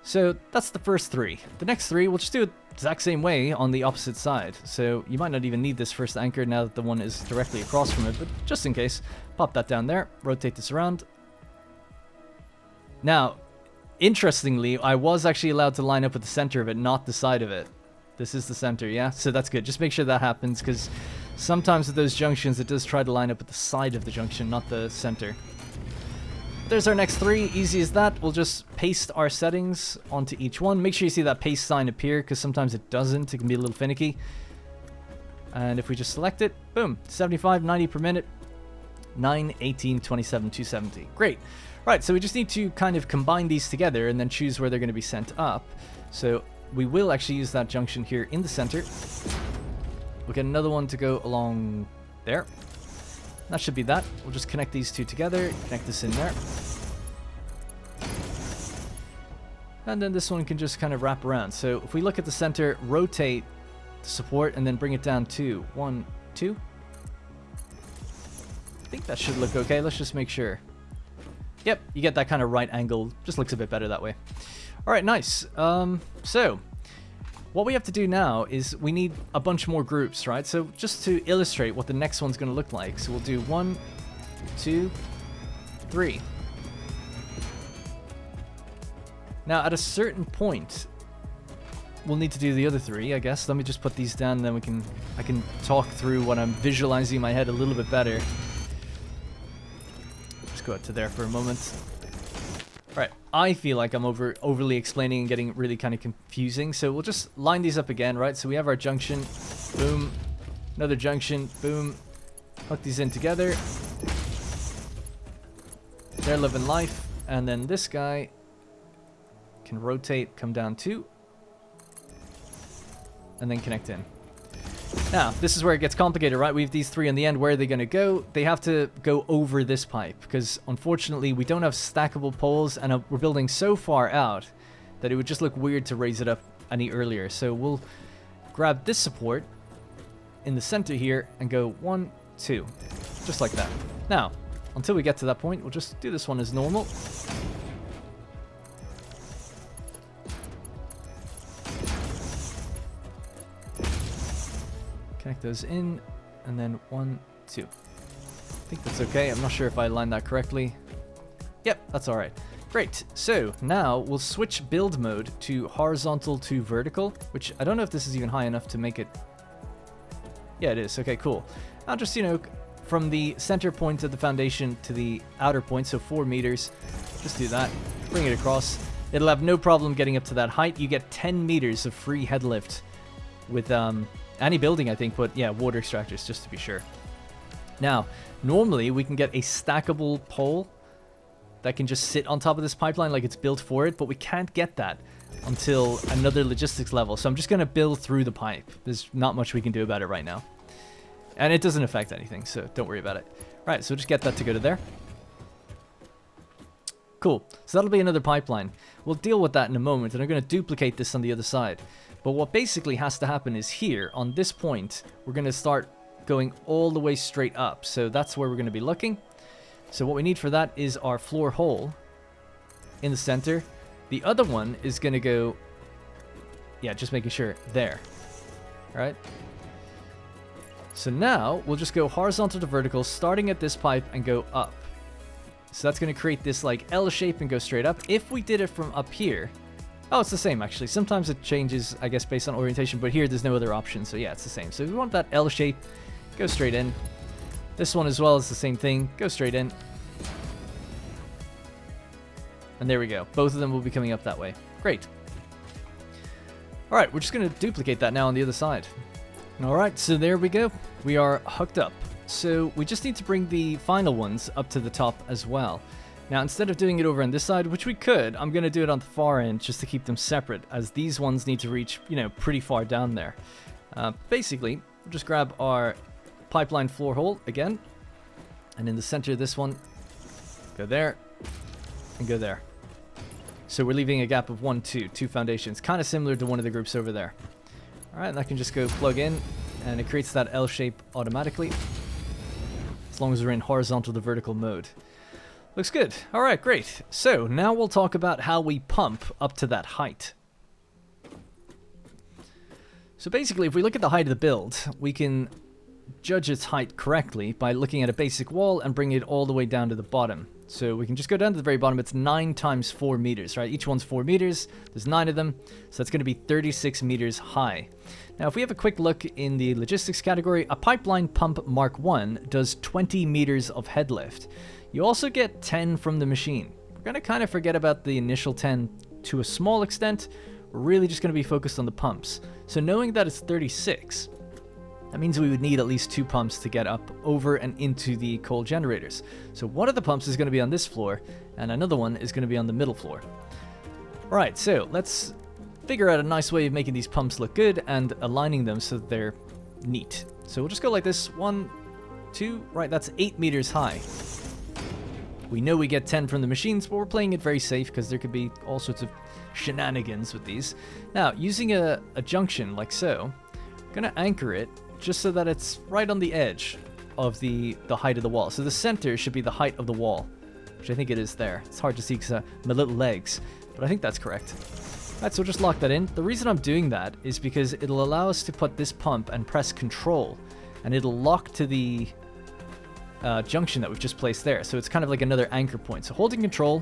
So that's the first 3. The next 3, we'll just do it the exact same way on the opposite side. So you might not even need this first anchor now that the one is directly across from it, but just in case, pop that down there, rotate this around. Now, interestingly, I was actually allowed to line up with the center of it, not the side of it. This is the center, yeah? So that's good. Just make sure that happens, because sometimes with those junctions, it does try to line up with the side of the junction, not the center. There's our next 3. Easy as that. We'll just paste our settings onto each one. Make sure you see that paste sign appear, because sometimes it doesn't. It can be a little finicky. And if we just select it, boom, 75, 90 per minute, 9, 18, 27, 270. Great. Right, so we just need to kind of combine these together and then choose where they're going to be sent up. So we will actually use that junction here in the center. We'll get another one to go along there. That should be that. We'll just connect these 2 together, connect this in there. And then this one can just kind of wrap around. So if we look at the center, rotate the support and then bring it down to 1, 2. I think that should look okay. Let's just make sure. Yep, you get that kind of right angle. Just looks a bit better that way. All right, nice. So what we have to do now is we need a bunch more groups, right? So just to illustrate what the next one's going to look like. So we'll do 1, 2, 3. Now at a certain point, we'll need to do the other 3, I guess. Let me just put these down, then I can talk through what I'm visualizing in my head a little bit better. Just go out to there for a moment. Right, I feel like I'm overly explaining and getting really kind of confusing, so we'll just line these up again, right? So we have our junction, boom, another junction, boom, hook these in together. They're living life, and then this guy can rotate, come down 2, and then connect in. Now, this is where it gets complicated, right? We have these 3 on the end. Where are they going to go? They have to go over this pipe, because unfortunately we don't have stackable poles, and we're building so far out that it would just look weird to raise it up any earlier. So we'll grab this support in the center here and go 1, 2, just like that. Now, until we get to that point, we'll just do this one as normal. Connect those in, and then 1, 2. I think that's okay. I'm not sure if I aligned that correctly. Yep, that's all right. Great. So now we'll switch build mode to horizontal to vertical, which I don't know if this is even high enough to make it. Yeah, it is. Okay, cool. I'll just, from the center point of the foundation to the outer point, so 4 meters, just do that. Bring it across. It'll have no problem getting up to that height. You get 10 meters of free head lift with any building, I think, but yeah, water extractors, just to be sure. Now, normally we can get a stackable pole that can just sit on top of this pipeline like it's built for it, but we can't get that until another logistics level. So I'm just going to build through the pipe. There's not much we can do about it right now. And it doesn't affect anything, so don't worry about it. Right, so just get that to go to there. Cool. So that'll be another pipeline. We'll deal with that in a moment, and I'm going to duplicate this on the other side. But what basically has to happen is here, on this point, we're going to start going all the way straight up. So that's where we're going to be looking. So what we need for that is our floor hole in the center. The other one is going to go, yeah, just making sure, there. All right. So now we'll just go horizontal to vertical, starting at this pipe and go up. So that's going to create this like L shape and go straight up. If we did it from up here, oh, it's the same actually. Sometimes it changes, I guess, based on orientation, but here there's no other option. So yeah, it's the same. So if we want that L shape, go straight in. This one as well is the same thing. Go straight in. And there we go. Both of them will be coming up that way. Great. All right, we're just going to duplicate that now on the other side. Alright, so there we go. We are hooked up. So we just need to bring the final ones up to the top as well. Now, instead of doing it over on this side, which we could, I'm going to do it on the far end just to keep them separate, as these ones need to reach, you know, pretty far down there. Basically, we'll just grab our pipeline floor hole again, and in the center of this one, go there, and go there. So we're leaving a gap of 1, 2 foundations, kind of similar to one of the groups over there. Alright, and I can just go plug in, and it creates that L shape automatically, as long as we're in horizontal to vertical mode. Looks good. Alright, great. So now we'll talk about how we pump up to that height. So basically, if we look at the height of the build, we can judge its height correctly by looking at a basic wall and bring it all the way down to the bottom. So we can just go down to the very bottom. It's 9 times 4 meters, right? Each one's 4 meters. There's 9 of them. So that's going to be 36 meters high. Now, if we have a quick look in the logistics category, a pipeline pump Mark 1 does 20 meters of head lift. You also get 10 from the machine. We're going to kind of forget about the initial 10 to a small extent. We're really just going to be focused on the pumps. So knowing that it's 36, that means we would need at least 2 pumps to get up over and into the coal generators. So one of the pumps is going to be on this floor, and another one is going to be on the middle floor. Alright, so let's figure out a nice way of making these pumps look good and aligning them so that they're neat. So we'll just go like this. 1, 2, right, that's 8 meters high. We know we get 10 from the machines, but we're playing it very safe because there could be all sorts of shenanigans with these. Now, using a junction like so, I'm going to anchor it just so that it's right on the edge of the height of the wall. So the center should be the height of the wall, which I think it is there. It's hard to see because my little legs, but I think that's correct. Alright, so we'll just lock that in. The reason I'm doing that is because it'll allow us to put this pump and press control, and it'll lock to the junction that we've just placed there. So it's kind of like another anchor point. So holding control,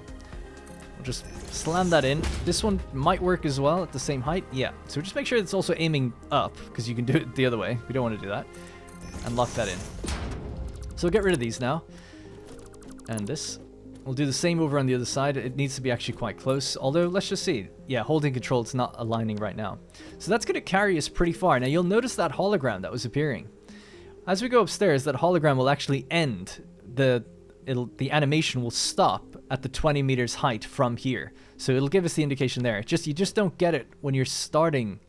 we'll just slam that in. This one might work as well at the same height. Yeah. So just make sure it's also aiming up, because you can do it the other way. We don't want to do that. And lock that in. So we'll get rid of these now. And this. We'll do the same over on the other side. It needs to be actually quite close. Although, let's just see. Yeah, holding control, it's not aligning right now. So that's going to carry us pretty far. Now you'll notice that hologram that was appearing. As we go upstairs, that hologram will actually end. The animation will stop at the 20 meters height from here. So it'll give us the indication there. You just don't get it when you're starting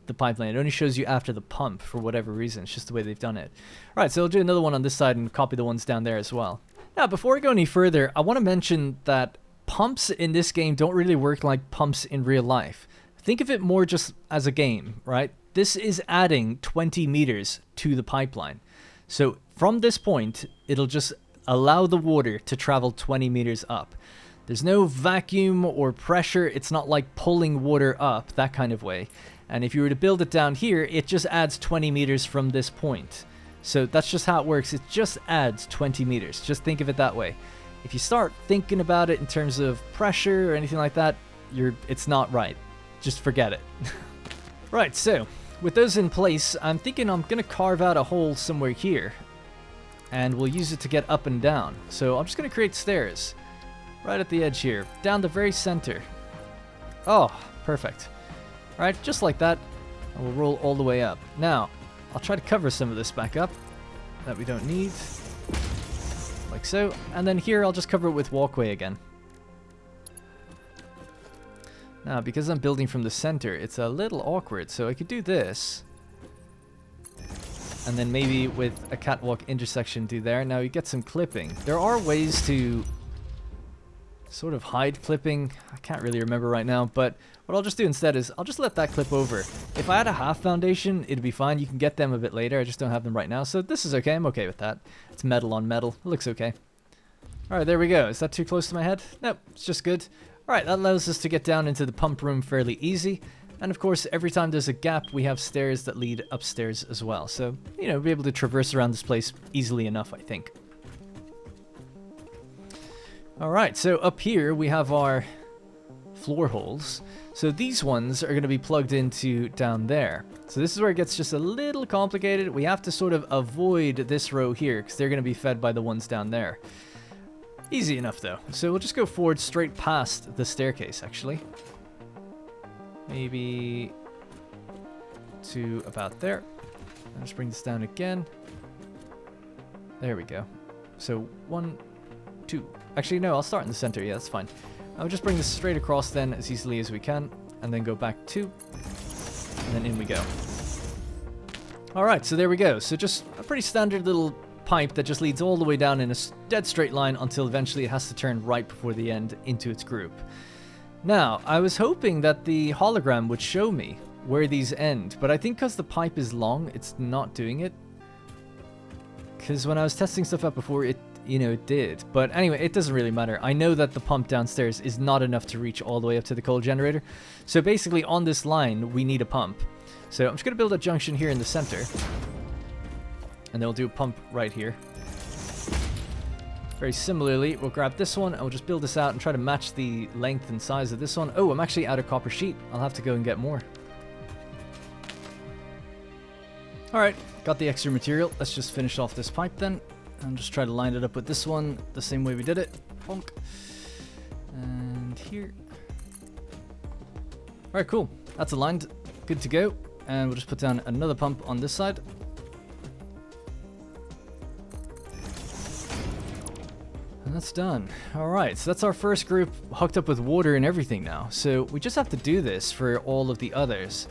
the pipeline. It only shows you after the pump for whatever reason. It's just the way they've done it. Alright, so we'll do another one on this side and copy the ones down there as well. Now, before we go any further, I want to mention that pumps in this game don't really work like pumps in real life. Think of it more just as a game, right? This is adding 20 meters to the pipeline. So from this point, it'll just allow the water to travel 20 meters up. There's no vacuum or pressure. It's not like pulling water up, that kind of way. And if you were to build it down here, it just adds 20 meters from this point. So that's just how it works. It just adds 20 meters. Just think of it that way. If you start thinking about it in terms of pressure or anything like that, it's not right. Just forget it. Right, so with those in place, I'm thinking I'm going to carve out a hole somewhere here. And we'll use it to get up and down. So I'm just going to create stairs right at the edge here, down the very center. Oh, perfect. All right, just like that. And we'll roll all the way up. Now, I'll try to cover some of this back up that we don't need. Like so. And then here, I'll just cover it with walkway again. Now, because I'm building from the center, it's a little awkward. So I could do this. And then maybe with a catwalk intersection do there. Now you get some clipping. There are ways to sort of hide clipping. I can't really remember right now, but what I'll just do instead is I'll just let that clip over. If I had a half foundation, it'd be fine. You can get them a bit later. I just don't have them right now. So this is okay. I'm okay with that. It's metal on metal. It looks okay. All right, there we go. Is that too close to my head? Nope, it's just good. All right, that allows us to get down into the pump room fairly easy. And of course, every time there's a gap, we have stairs that lead upstairs as well. So, you know, we'll be able to traverse around this place easily enough, I think. All right, so up here we have our floor holes. So these ones are going to be plugged into down there. So this is where it gets just a little complicated. We have to sort of avoid this row here because they're going to be fed by the ones down there. Easy enough, though. So we'll just go forward straight past the staircase, actually. Maybe to about there. I'll just bring this down again. There we go. So 1, 2. Actually, no, I'll start in the center. Yeah, that's fine. I'll just bring this straight across then as easily as we can. And then go back 2. And then in we go. Alright, so there we go. So just a pretty standard little pipe that just leads all the way down in a dead straight line until eventually it has to turn right before the end into its group. Now, I was hoping that the hologram would show me where these end, but I think because the pipe is long, it's not doing it. Because when I was testing stuff out before, it did. But anyway, it doesn't really matter. I know that the pump downstairs is not enough to reach all the way up to the coal generator. So basically on this line, we need a pump. So I'm just going to build a junction here in the center. And then we'll do a pump right here. Very similarly, we'll grab this one and we'll just build this out and try to match the length and size of this one. Oh, I'm actually out of copper sheet. I'll have to go and get more. Alright, got the extra material. Let's just finish off this pipe then. And just try to line it up with this one the same way we did it. Bonk. And here. Alright, cool. That's aligned. Good to go. And we'll just put down another pump on this side. And that's done. Alright, so that's our first group hooked up with water and everything now. So we just have to do this for all of the others.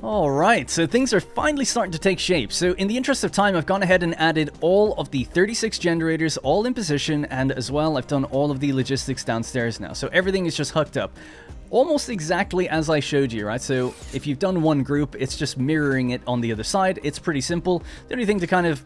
Alright, so things are finally starting to take shape. So in the interest of time, I've gone ahead and added all of the 36 generators all in position, and as well, I've done all of the logistics downstairs now. So everything is just hooked up. Almost exactly as I showed you, right? So if you've done one group, it's just mirroring it on the other side. It's pretty simple. The only thing to kind of,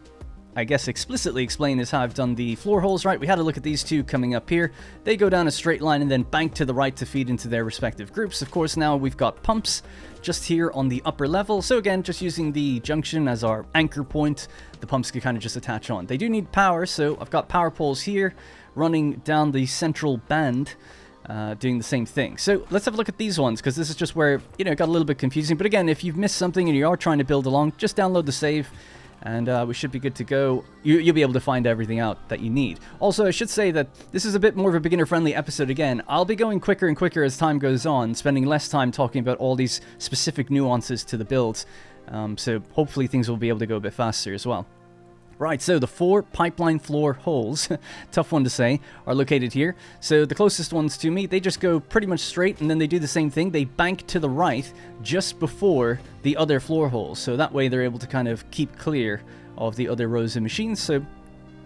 I guess, explicitly explain is how I've done the floor holes, right? We had a look at these two coming up here. They go down a straight line and then bank to the right to feed into their respective groups. Of course, now we've got pumps just here on the upper level. So again, just using the junction as our anchor point, the pumps can kind of just attach on. They do need power, so I've got power poles here running down the central band, doing the same thing. So let's have a look at these ones, because this is just where, it got a little bit confusing. But again, if you've missed something and you are trying to build along, just download the save. And we should be good to go. You'll be able to find everything out that you need. Also, I should say that this is a bit more of a beginner-friendly episode again. I'll be going quicker and quicker as time goes on, spending less time talking about all these specific nuances to the builds. So hopefully things will be able to go a bit faster as well. Right, so the 4 pipeline floor holes, tough one to say, are located here. So the closest ones to me, they just go pretty much straight, and then they do the same thing. They bank to the right just before the other floor holes. So that way they're able to kind of keep clear of the other rows of machines. So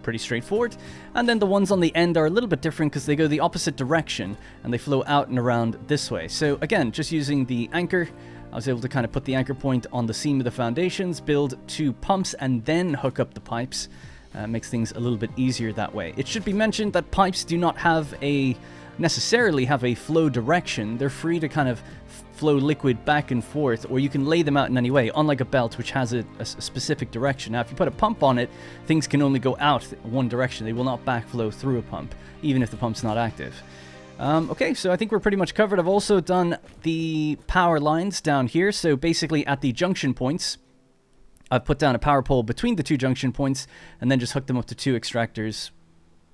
pretty straightforward. And then the ones on the end are a little bit different because they go the opposite direction and they flow out and around this way. So again, just using the anchor, I was able to kind of put the anchor point on the seam of the foundations, build 2 pumps, and then hook up the pipes. Makes things a little bit easier that way. It should be mentioned that pipes do not necessarily have a flow direction. They're free to kind of flow liquid back and forth, or you can lay them out in any way, unlike a belt which has a specific direction. Now, if you put a pump on it, things can only go out one direction. They will not backflow through a pump, even if the pump's not active. Okay, so I think we're pretty much covered. I've also done the power lines down here. So basically at the junction points, I've put down a power pole between the 2 junction points and then just hooked them up to 2 extractors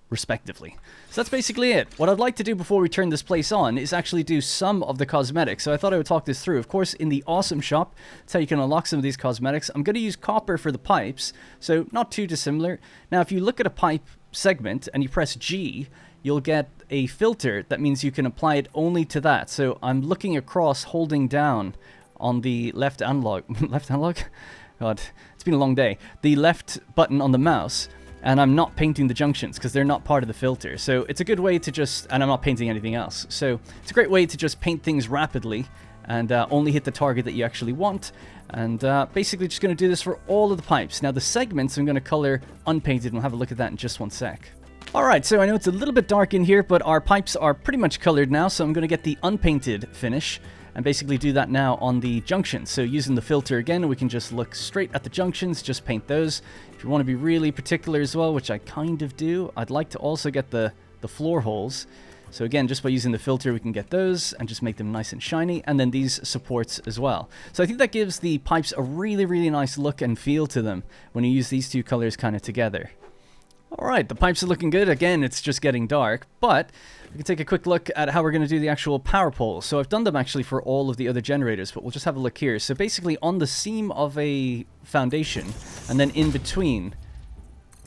respectively. So that's basically it. What I'd like to do before we turn this place on is actually do some of the cosmetics. So I thought I would talk this through. Of course, in the Awesome Shop, that's how you can unlock some of these cosmetics. I'm going to use copper for the pipes, so not too dissimilar. Now, if you look at a pipe segment and you press G, you'll get a filter. That means you can apply it only to that. So I'm looking across, holding down on the left analog. Left analog? God, it's been a long day. The left button on the mouse, and I'm not painting the junctions because they're not part of the filter. So it's a good way to just, and I'm not painting anything else. So it's a great way to just paint things rapidly and only hit the target that you actually want. And basically just going to do this for all of the pipes. Now the segments I'm going to color unpainted, and we'll have a look at that in just one sec. Alright, so I know it's a little bit dark in here, but our pipes are pretty much colored now, so I'm going to get the unpainted finish and basically do that now on the junctions. So using the filter again, we can just look straight at the junctions, just paint those. If you want to be really particular as well, which I kind of do, I'd like to also get the floor holes. So again, just by using the filter, we can get those and just make them nice and shiny, and then these supports as well. So I think that gives the pipes a really, really nice look and feel to them when you use these 2 colors kind of together. Alright, the pipes are looking good. Again, it's just getting dark, but we can take a quick look at how we're going to do the actual power poles. So I've done them actually for all of the other generators, but we'll just have a look here. So basically on the seam of a foundation, and then in between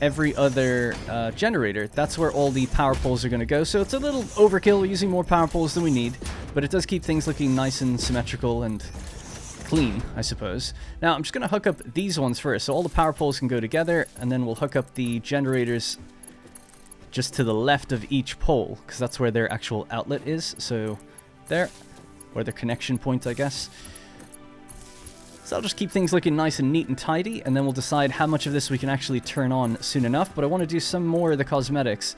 every other generator, that's where all the power poles are going to go. So it's a little overkill using more power poles than we need, but it does keep things looking nice and symmetrical and clean, I suppose. Now I'm just going to hook up these ones first, so all the power poles can go together, and then we'll hook up the generators just to the left of each pole, because that's where their actual outlet is. So there, or their connection point, I guess. So I'll just keep things looking nice and neat and tidy, and then we'll decide how much of this we can actually turn on soon enough. But I want to do some more of the cosmetics.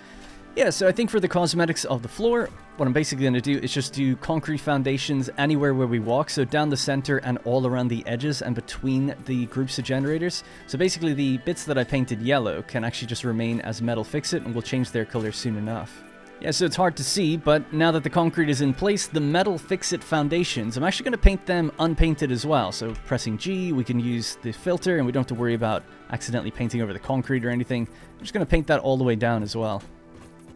Yeah, so I think for the cosmetics of the floor, what I'm basically going to do is just do concrete foundations anywhere where we walk, so down the center and all around the edges and between the groups of generators. So basically the bits that I painted yellow can actually just remain as metal fix-it, and we'll change their color soon enough. Yeah, so it's hard to see, but now that the concrete is in place, the metal fix-it foundations, I'm actually going to paint them unpainted as well. So pressing G, we can use the filter, and we don't have to worry about accidentally painting over the concrete or anything. I'm just going to paint that all the way down as well.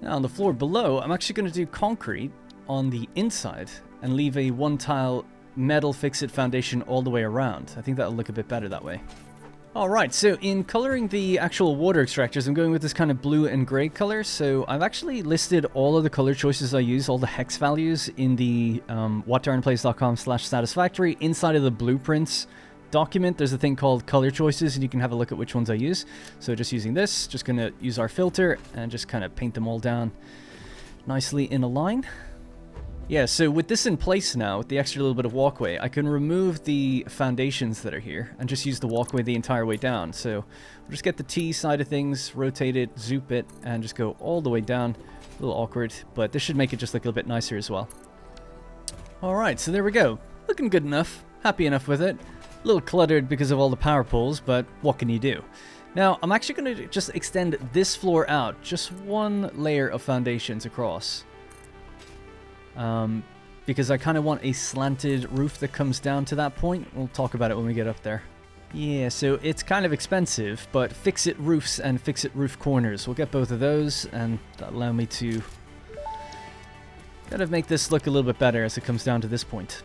Now on the floor below, I'm actually going to do concrete on the inside and leave a one-tile metal fix-it foundation all the way around. I think that'll look a bit better that way. Alright, so in coloring the actual water extractors, I'm going with this kind of blue and grey color. So I've actually listed all of the color choices I use, all the hex values in the whatdarrenplays.com/satisfactory. Inside of the blueprints document, there's a thing called color choices, and you can have a look at which ones I use. So just using this, just going to use our filter and just kind of paint them all down nicely in a line. Yeah, so with this in place now, with the extra little bit of walkway, I can remove the foundations that are here and just use the walkway the entire way down. So we'll just get the T side of things, rotate it, zoop it, and just go all the way down. A little awkward, but this should make it just look a little bit nicer as well. Alright, so there we go. Looking good enough. Happy enough with it. A little cluttered because of all the power poles, but what can you do? Now, I'm actually going to just extend this floor out, just one layer of foundations across. Because I kind of want a slanted roof that comes down to that point. We'll talk about it when we get up there. Yeah, so it's kind of expensive, but fix-it roofs and fix-it roof corners. We'll get both of those, and that'll allow me to kind of make this look a little bit better as it comes down to this point.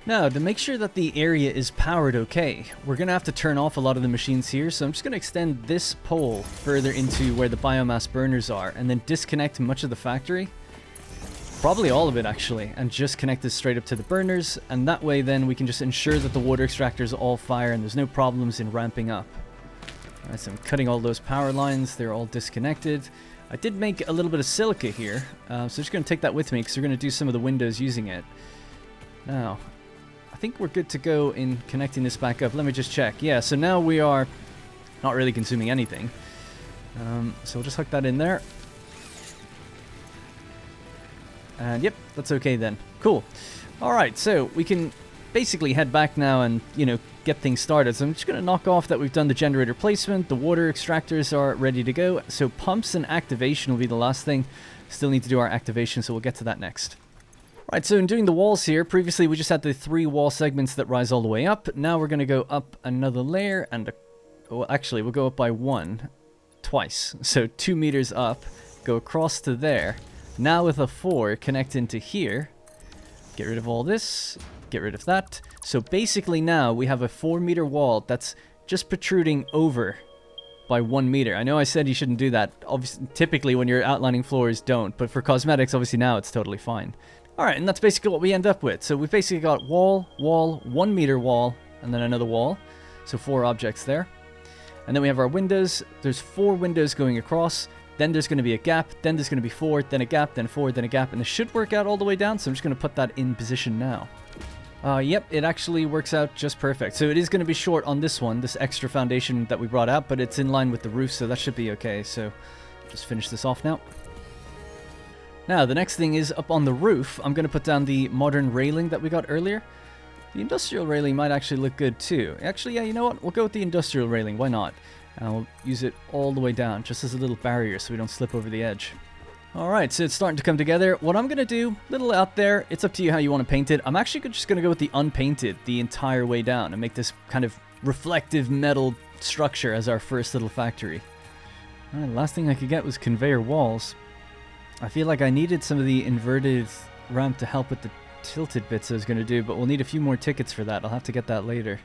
Now, to make sure that the area is powered okay, we're going to have to turn off a lot of the machines here, so I'm just going to extend this pole further into where the biomass burners are, and then disconnect much of the factory. Probably all of it, actually, and just connect this straight up to the burners, and that way then we can just ensure that the water extractors all fire and there's no problems in ramping up. Alright, so I'm cutting all those power lines, they're all disconnected. I did make a little bit of silica here, so I'm just going to take that with me because we're going to do some of the windows using it. Now, I think we're good to go in connecting this back up. Let me just check. Yeah, so now we are not really consuming anything. So we'll just hook that in there. And yep, that's okay then. Cool. Alright, so we can basically head back now and, you know, get things started. So I'm just going to knock off that we've done the generator placement. The water extractors are ready to go. So pumps and activation will be the last thing. Still need to do our activation, so we'll get to that next. Right, so in doing the walls here, previously we just had the 3 wall segments that rise all the way up. Now we're going to go up another layer and, well, actually we'll go up by 1 twice. So 2 meters up, go across to there. Now with a 4, connect into here. Get rid of all this, get rid of that. So basically now we have a 4-meter wall that's just protruding over by 1 meter. I know I said you shouldn't do that. Obviously, typically when you're outlining floors, don't. But for cosmetics, obviously now it's totally fine. Alright, and that's basically what we end up with. So we've basically got wall, wall, 1 meter wall, and then another wall. So 4 objects there. And then we have our windows. There's 4 windows going across. Then there's going to be a gap. Then there's going to be 4, then a gap, then 4, then a gap. And this should work out all the way down. So I'm just going to put that in position now. Yep, it actually works out just perfect. So it is going to be short on this one, this extra foundation that we brought out, but it's in line with the roof, so that should be okay. So just finish this off now. Now, the next thing is up on the roof, I'm going to put down the modern railing that we got earlier. The industrial railing might actually look good too. Actually, yeah, you know what? We'll go with the industrial railing. Why not? And we'll use it all the way down, just as a little barrier so we don't slip over the edge. Alright, so it's starting to come together. What I'm going to do, a little out there, it's up to you how you want to paint it. I'm actually just going to go with the unpainted the entire way down and make this kind of reflective metal structure as our first little factory. Alright, last thing I could get was conveyor walls. I feel like I needed some of the inverted ramp to help with the tilted bits I was going to do, but we'll need a few more tickets for that. I'll have to get that later.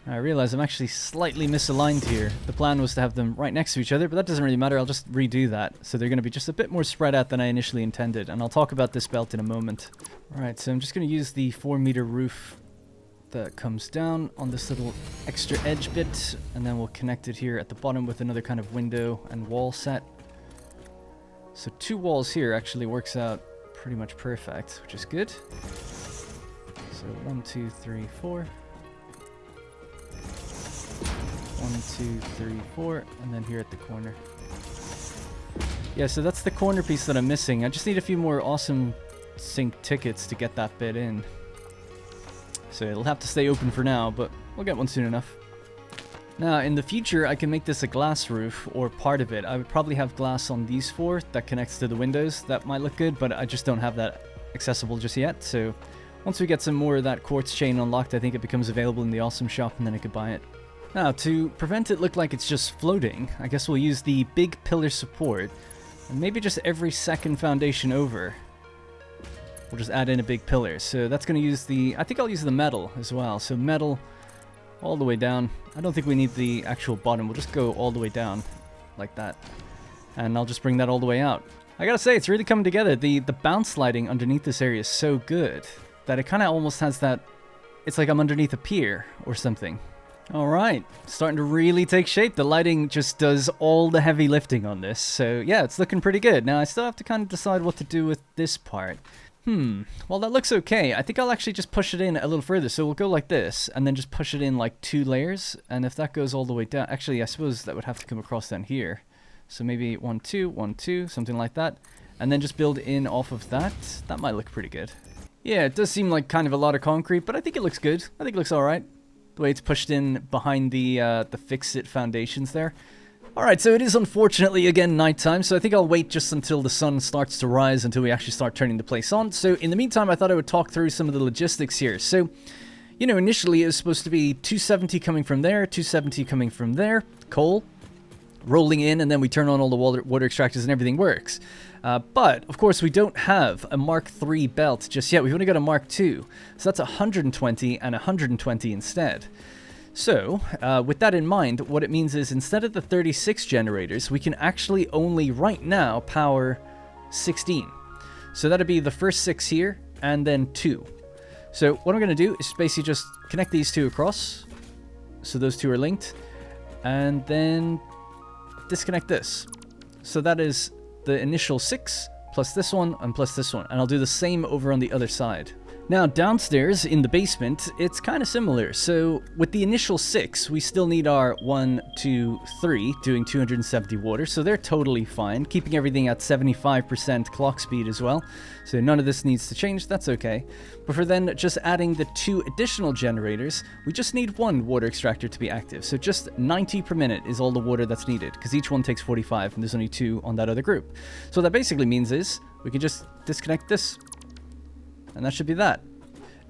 I realize I'm actually slightly misaligned here. The plan was to have them right next to each other, but that doesn't really matter. I'll just redo that. So they're going to be just a bit more spread out than I initially intended, and I'll talk about this belt in a moment. Alright, so I'm just going to use the 4-meter roof that comes down on this little extra edge bit, and then we'll connect it here at the bottom with another kind of window and wall set. So 2 walls here actually works out pretty much perfect, which is good. So 1, 2, 3, 4. 1, 2, 3, 4, and then here at the corner. Yeah, so that's the corner piece that I'm missing. I just need a few more awesome sync tickets to get that bit in. So it'll have to stay open for now, but we'll get one soon enough. Now, in the future, I can make this a glass roof, or part of it. I would probably have glass on these 4 that connects to the windows. That might look good, but I just don't have that accessible just yet. So once we get some more of that quartz chain unlocked, I think it becomes available in the Awesome Shop, and then I could buy it. Now, to prevent it look like it's just floating, I guess we'll use the big pillar support, and maybe just every second foundation over, we'll just add in a big pillar. So that's going to use the, I think I'll use the metal as well. So metal all the way down. I don't think we need the actual bottom. We'll just go all the way down like that. And I'll just bring that all the way out. I gotta say, it's really coming together. The bounce lighting underneath this area is so good that it kind of almost has that, it's like I'm underneath a pier or something. Alright, starting to really take shape. The lighting just does all the heavy lifting on this. So yeah, it's looking pretty good. Now I still have to kind of decide what to do with this part. Well, that looks okay. I think I'll actually just push it in a little further. So we'll go like this, and then just push it in like 2 layers. And if that goes all the way down, actually, I suppose that would have to come across down here. So maybe 1, 2, 1, 2, something like that. And then just build in off of that. That might look pretty good. Yeah, it does seem like kind of a lot of concrete, but I think it looks good. I think it looks alright. The way it's pushed in behind the fix-it foundations there. Alright, so it is unfortunately again nighttime, so I think I'll wait just until the sun starts to rise until we actually start turning the place on. So in the meantime, I thought I would talk through some of the logistics here. So, you know, initially it was supposed to be 270 coming from there, 270 coming from there, coal, rolling in, and then we turn on all the water extractors and everything works. But, of course, we don't have a Mark III belt just yet. We've only got a Mark II. So that's 120 and 120 instead. So, with that in mind, what it means is instead of the 36 generators, we can actually only right now power 16. So that'd be the first 6 here, and then 2. So what I'm going to do is basically just connect these 2 across. So those 2 are linked. And then disconnect this. So that is the initial 6, plus this one, and plus this one. And I'll do the same over on the other side. Now, downstairs in the basement, it's kind of similar. So, with the initial 6, we still need our 1, 2, 3, doing 270 water. So they're totally fine, keeping everything at 75% clock speed as well. So none of this needs to change, that's okay. But for then just adding the 2 additional generators, we just need 1 water extractor to be active. So just 90 per minute is all the water that's needed, because each one takes 45, and there's only 2 on that other group. So what that basically means is, we can just disconnect this. And that should be that.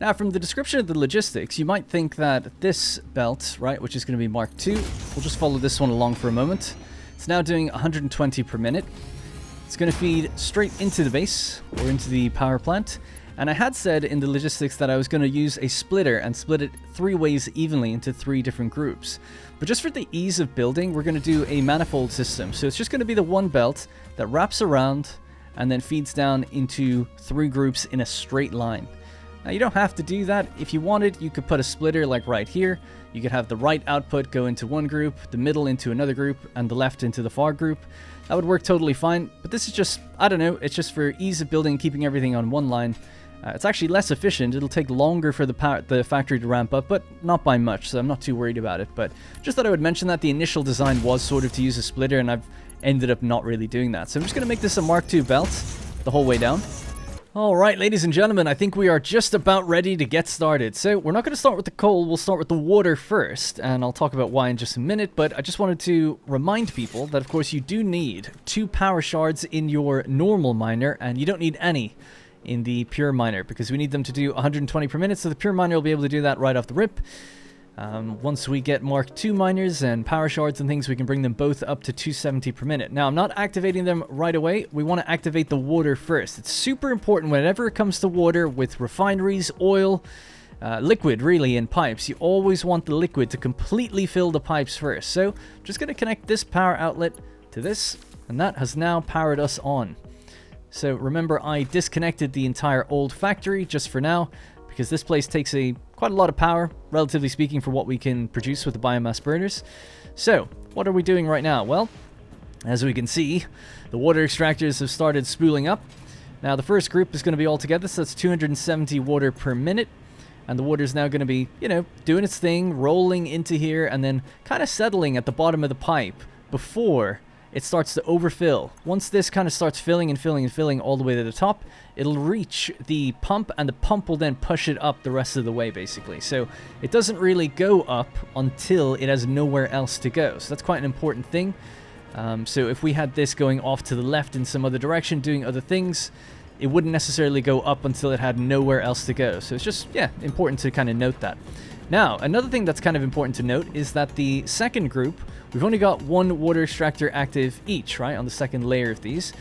Now, from the description of the logistics, you might think that this belt, right, which is going to be Mark II, we'll just follow this one along for a moment. It's now doing 120 per minute. It's going to feed straight into the base, or into the power plant. And I had said in the logistics that I was going to use a splitter and split it 3 ways evenly into 3 different groups. But just for the ease of building, we're going to do a manifold system. So it's just going to be the one belt that wraps around and then feeds down into 3 groups in a straight line. Now, you don't have to do that. If you wanted, you could put a splitter like right here. You could have the right output go into one group, the middle into another group, and the left into the far group. That would work totally fine, but this is just, I don't know, it's just for ease of building, keeping everything on one line. It's actually less efficient. It'll take longer for the factory to ramp up, but not by much, so I'm not too worried about it. But just thought I would mention that the initial design was sort of to use a splitter, and I've ended up not really doing that. So I'm just going to make this a Mark II belt the whole way down. Alright, ladies and gentlemen, I think we are just about ready to get started. So we're not going to start with the coal, we'll start with the water first, and I'll talk about why in just a minute, but I just wanted to remind people that of course you do need 2 power shards in your normal miner, and you don't need any in the pure miner, because we need them to do 120 per minute, so the pure miner will be able to do that right off the rip. Once we get Mark II miners and power shards and things, we can bring them both up to 270 per minute. Now, I'm not activating them right away. We want to activate the water first. It's super important whenever it comes to water with refineries, oil, liquid really in pipes. You always want the liquid to completely fill the pipes first. So, I'm just going to connect this power outlet to this, and that has now powered us on. So, remember, I disconnected the entire old factory just for now, because this place takes quite a lot of power, relatively speaking, for what we can produce with the biomass burners. So, what are we doing right now? Well, as we can see, the water extractors have started spooling up. Now, the first group is going to be all together, so that's 270 water per minute. And the water is now going to be, you know, doing its thing, rolling into here, and then kind of settling at the bottom of the pipe before it starts to overfill. Once this kind of starts filling and filling and filling all the way to the top, it'll reach the pump, and the pump will then push it up the rest of the way, basically. So it doesn't really go up until it has nowhere else to go. So that's quite an important thing. So if we had this going off to the left in some other direction, doing other things, it wouldn't necessarily go up until it had nowhere else to go. So it's just, yeah, important to kind of note that. Now, another thing that's kind of important to note is that the second group, we've only got one water extractor active each, right, on the second layer of these,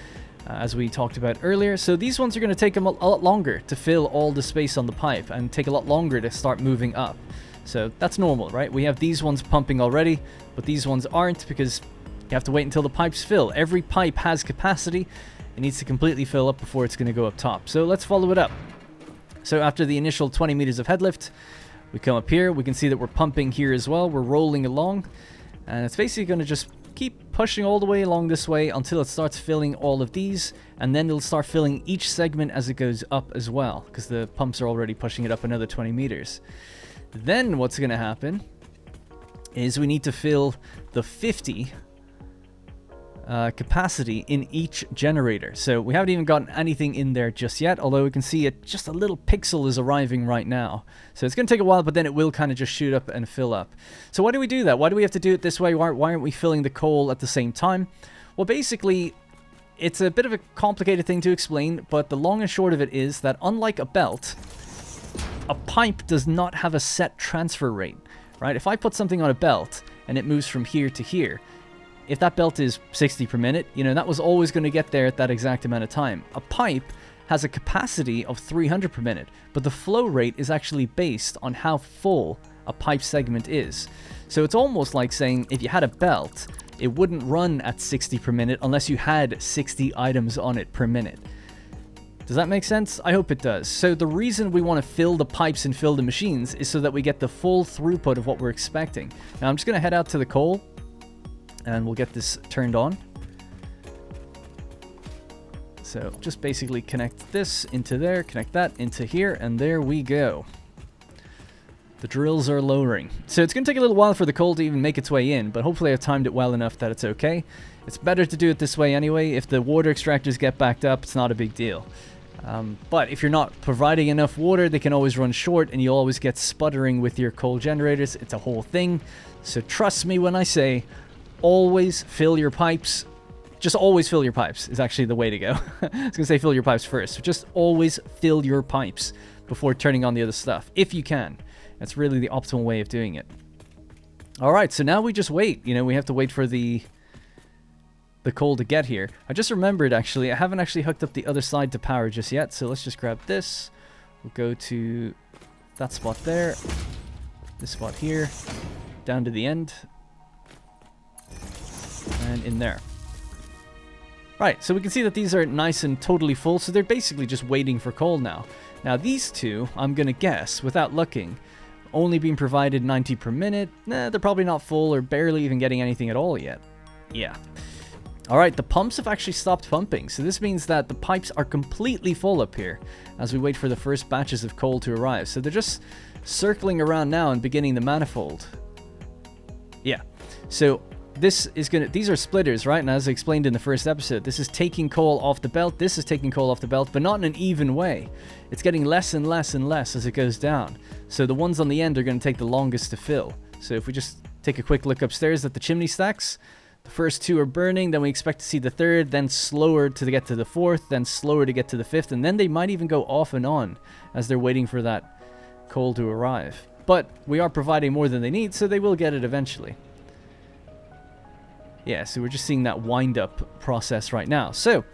as we talked about earlier. So these ones are going to take them a lot longer to fill all the space on the pipe and take a lot longer to start moving up. So that's normal, right? We have these ones pumping already, but these ones aren't because you have to wait until the pipes fill. Every pipe has capacity. It needs to completely fill up before it's going to go up top. So let's follow it up. So after the initial 20 meters of headlift, we come up here. We can see that we're pumping here as well. We're rolling along. And it's basically going to just keep pushing all the way along this way until it starts filling all of these. And then it'll start filling each segment as it goes up as well, because the pumps are already pushing it up another 20 meters. Then what's going to happen is we need to fill the 50 capacity in each generator. So we haven't even gotten anything in there just yet, although we can see it, just a little pixel is arriving right now. So it's going to take a while, but then it will kind of just shoot up and fill up. So why do we do that? Why do we have to do it this way? Why aren't we filling the coal at the same time? Well, basically, it's a bit of a complicated thing to explain, but the long and short of it is that unlike a belt, a pipe does not have a set transfer rate, right? If I put something on a belt and it moves from here to here, if that belt is 60 per minute, you know, that was always going to get there at that exact amount of time. A pipe has a capacity of 300 per minute, but the flow rate is actually based on how full a pipe segment is. So it's almost like saying if you had a belt, it wouldn't run at 60 per minute unless you had 60 items on it per minute. Does that make sense? I hope it does. So the reason we want to fill the pipes and fill the machines is so that we get the full throughput of what we're expecting. Now I'm just going to head out to the coal, and we'll get this turned on. So just basically connect this into there, connect that into here, and there we go. The drills are lowering. So it's going to take a little while for the coal to even make its way in, but hopefully I've timed it well enough that it's okay. It's better to do it this way anyway. If the water extractors get backed up, it's not a big deal. But if you're not providing enough water, they can always run short, and you'll always get sputtering with your coal generators. It's a whole thing. So trust me when I say, always fill your pipes. Just always fill your pipes is actually the way to go. I was going to say fill your pipes first. So just always fill your pipes before turning on the other stuff, if you can. That's really the optimal way of doing it. All right, so now we just wait. You know, we have to wait for the coal to get here. I just remembered, actually, I haven't actually hooked up the other side to power just yet. So let's just grab this. We'll go to that spot there. This spot here. Down to the end. And in there. Right, so we can see that these are nice and totally full, so they're basically just waiting for coal now. Now these two, I'm gonna guess, without looking, only being provided 90 per minute. Nah, they're probably not full or barely even getting anything at all yet. Yeah. Alright, the pumps have actually stopped pumping, so this means that the pipes are completely full up here as we wait for the first batches of coal to arrive. So they're just circling around now and beginning the manifold. Yeah, so this is these are splitters, right? And as I explained in the first episode, this is taking coal off the belt, this is taking coal off the belt, but not in an even way. It's getting less and less and less as it goes down. So the ones on the end are going to take the longest to fill. So if we just take a quick look upstairs at the chimney stacks, the first two are burning, then we expect to see the third, then slower to get to the fourth, then slower to get to the fifth, and then they might even go off and on as they're waiting for that coal to arrive. but we are providing more than they need, so they will get it eventually. Yeah, so we're just seeing that wind-up process right now. So,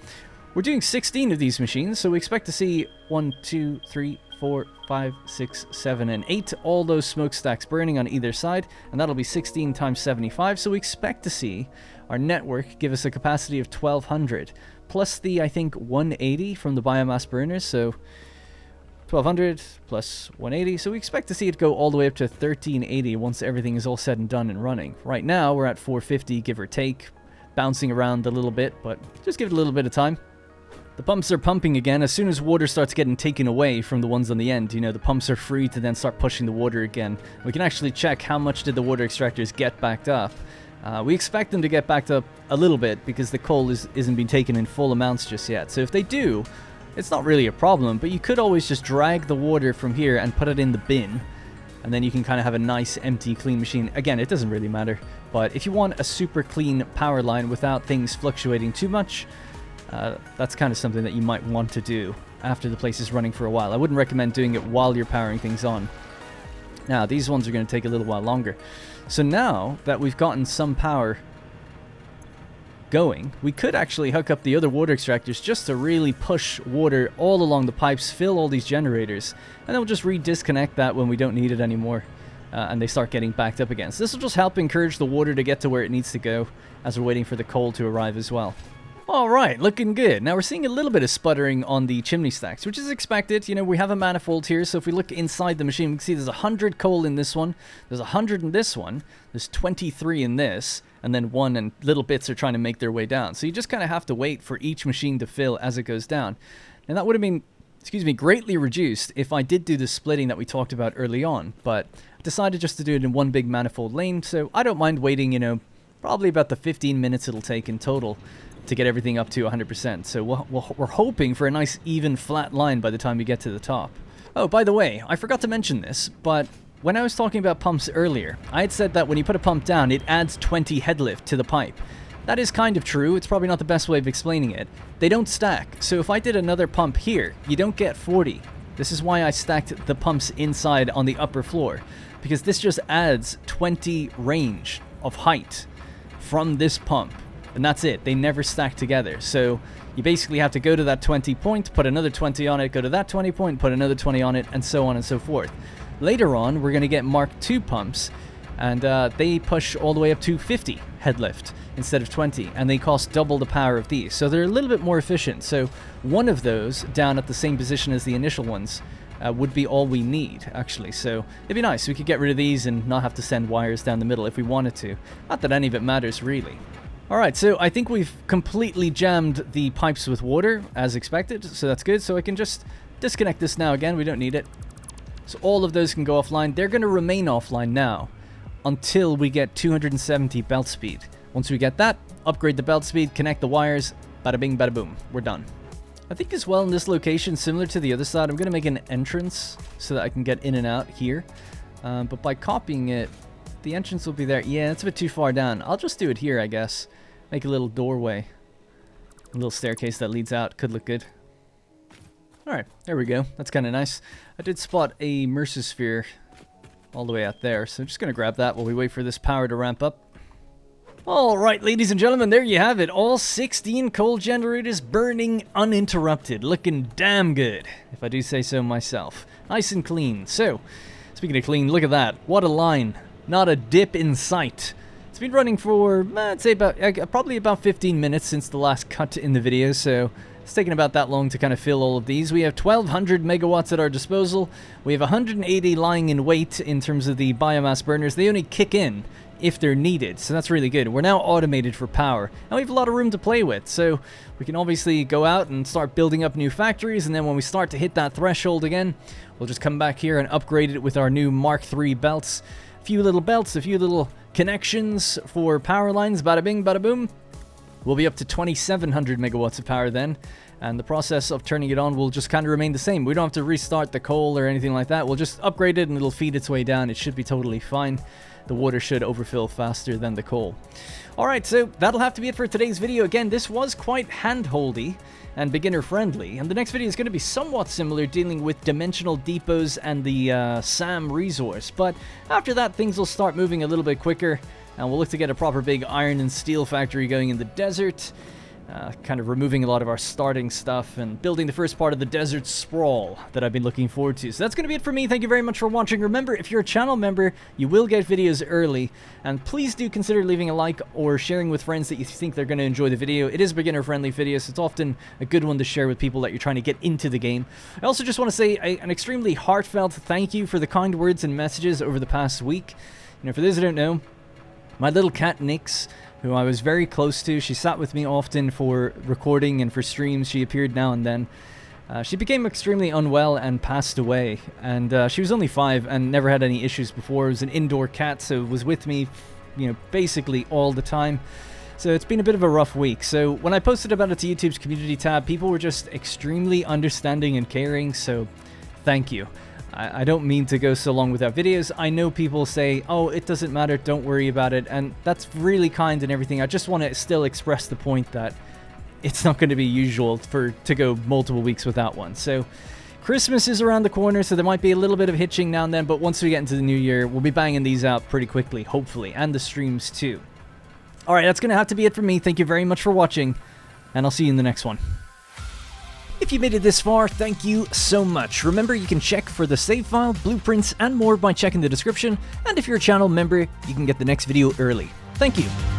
we're doing 16 of these machines, so we expect to see 1, 2, 3, 4, 5, 6, 7, and 8, all those smokestacks burning on either side, and that'll be 16 times 75, so we expect to see our network give us a capacity of 1200, plus the, I think, 180 from the biomass burners, so 1200 plus 180, so we expect to see it go all the way up to 1380 once everything is all said and done and running. Right now, we're at 450, give or take, bouncing around a little bit, but just give it a little bit of time. The pumps are pumping again. As soon as water starts getting taken away from the ones on the end, you know, the pumps are free to then start pushing the water again. We can actually check how much did the water extractors get backed up. We expect them to get backed up a little bit because the coal isn't being taken in full amounts just yet. So if they do, it's not really a problem, but you could always just drag the water from here and put it in the bin. And then you can kind of have a nice, empty, clean machine. Again, it doesn't really matter. But if you want a super clean power line without things fluctuating too much, that's kind of something that you might want to do after the place is running for a while. I wouldn't recommend doing it while you're powering things on. Now, these ones are going to take a little while longer. So now that we've gotten some power going, we could actually hook up the other water extractors just to really push water all along the pipes, fill all these generators, and then we'll just re-disconnect that when we don't need it anymore, and they start getting backed up again. So this will just help encourage the water to get to where it needs to go as we're waiting for the coal to arrive as well. Alright, looking good. Now we're seeing a little bit of sputtering on the chimney stacks, which is expected. You know, we have a manifold here, so if we look inside the machine, we can see there's 100 coal in this one, there's 100 in this one, there's 23 in this, and then 1 and little bits are trying to make their way down. So you just kind of have to wait for each machine to fill as it goes down. And that would have been, greatly reduced if I did do the splitting that we talked about early on, but I decided just to do it in one big manifold lane, so I don't mind waiting, you know, probably about the 15 minutes it'll take in total to get everything up to 100%. So we're hoping for a nice even flat line by the time we get to the top. Oh, by the way, I forgot to mention this, but when I was talking about pumps earlier, I had said that when you put a pump down, it adds 20 head lift to the pipe. That is kind of true. It's probably not the best way of explaining it. They don't stack. So if I did another pump here, you don't get 40. This is why I stacked the pumps inside on the upper floor, because this just adds 20 range of height from this pump. And that's it. They never stack together. So you basically have to go to that 20 point, put another 20 on it, go to that 20 point, put another 20 on it, and so on and so forth. Later on, we're going to get Mark II pumps, and they push all the way up to 50 head lift instead of 20, and they cost double the power of these. So they're a little bit more efficient. So one of those down at the same position as the initial ones would be all we need, actually. So it'd be nice. We could get rid of these and not have to send wires down the middle if we wanted to. Not that any of it matters, really. Alright, so I think we've completely jammed the pipes with water, as expected, so that's good. So I can just disconnect this now again, we don't need it. So all of those can go offline. They're going to remain offline now until we get 270 belt speed. Once we get that, upgrade the belt speed, connect the wires, bada bing, bada boom, we're done. I think as well in this location, similar to the other side, I'm going to make an entrance so that I can get in and out here. But by copying it, the entrance will be there. Yeah, it's a bit too far down. I'll just do it here, I guess. Make a little doorway. A little staircase that leads out. Could look good. Alright, there we go. That's kind of nice. I did spot a Mercersphere all the way out there, so I'm just going to grab that while we wait for this power to ramp up. Alright, ladies and gentlemen, there you have it. All 16 coal generators burning uninterrupted. Looking damn good, if I do say so myself. Nice and clean. So, speaking of clean, look at that. What a line. Not a dip in sight. It's been running for, I'd say probably about 15 minutes since the last cut in the video, so it's taken about that long to kind of fill all of these. We have 1200 megawatts at our disposal. We have 180 lying in wait in terms of the biomass burners. They only kick in if they're needed, so that's really good. We're now automated for power, and we have a lot of room to play with, so we can obviously go out and start building up new factories, and then when we start to hit that threshold again, we'll just come back here and upgrade it with our new Mark III belts. A few little belts, a few little connections for power lines, bada bing, bada boom. We'll be up to 2700 megawatts of power then, and the process of turning it on will just kind of remain the same. We don't have to restart the coal or anything like that. We'll just upgrade it and it'll feed its way down. It should be totally fine. the water should overfill faster than the coal. Alright, so that'll have to be it for today's video. Again, this was quite hand-holdy and beginner-friendly, and the next video is going to be somewhat similar, dealing with dimensional depots and the SAM resource. But after that, things will start moving a little bit quicker, and we'll look to get a proper big iron and steel factory going in the desert. Kind of removing a lot of our starting stuff and building the first part of the desert sprawl that I've been looking forward to. So that's going to be it for me. Thank you very much for watching. Remember, if you're a channel member, you will get videos early. And please do consider leaving a like or sharing with friends that you think they're going to enjoy the video. It is a beginner-friendly video, so it's often a good one to share with people that you're trying to get into the game. I also just want to say an extremely heartfelt thank you for the kind words and messages over the past week. You know, for those who don't know, my little cat Nix, who I was very close to, she sat with me often for recording and for streams. She appeared now and then. She became extremely unwell and passed away. And she was only 5 and never had any issues before. It was an indoor cat, so it was with me, you know, basically all the time. So it's been a bit of a rough week. So when I posted about it to YouTube's community tab, people were just extremely understanding and caring. So thank you. I don't mean to go so long without videos. I know people say, oh, it doesn't matter, don't worry about it, and that's really kind and everything. I just want to still express the point that it's not going to be usual to go multiple weeks without one. So Christmas is around the corner, so there might be a little bit of hitching now and then, but once we get into the new year, we'll be banging these out pretty quickly, hopefully, and the streams too. Alright, that's going to have to be it for me. Thank you very much for watching, and I'll see you in the next one. If you made it this far, thank you so much. Remember, you can check for the save file, blueprints, and more by checking the description, and if you're a channel member, you can get the next video early. Thank you.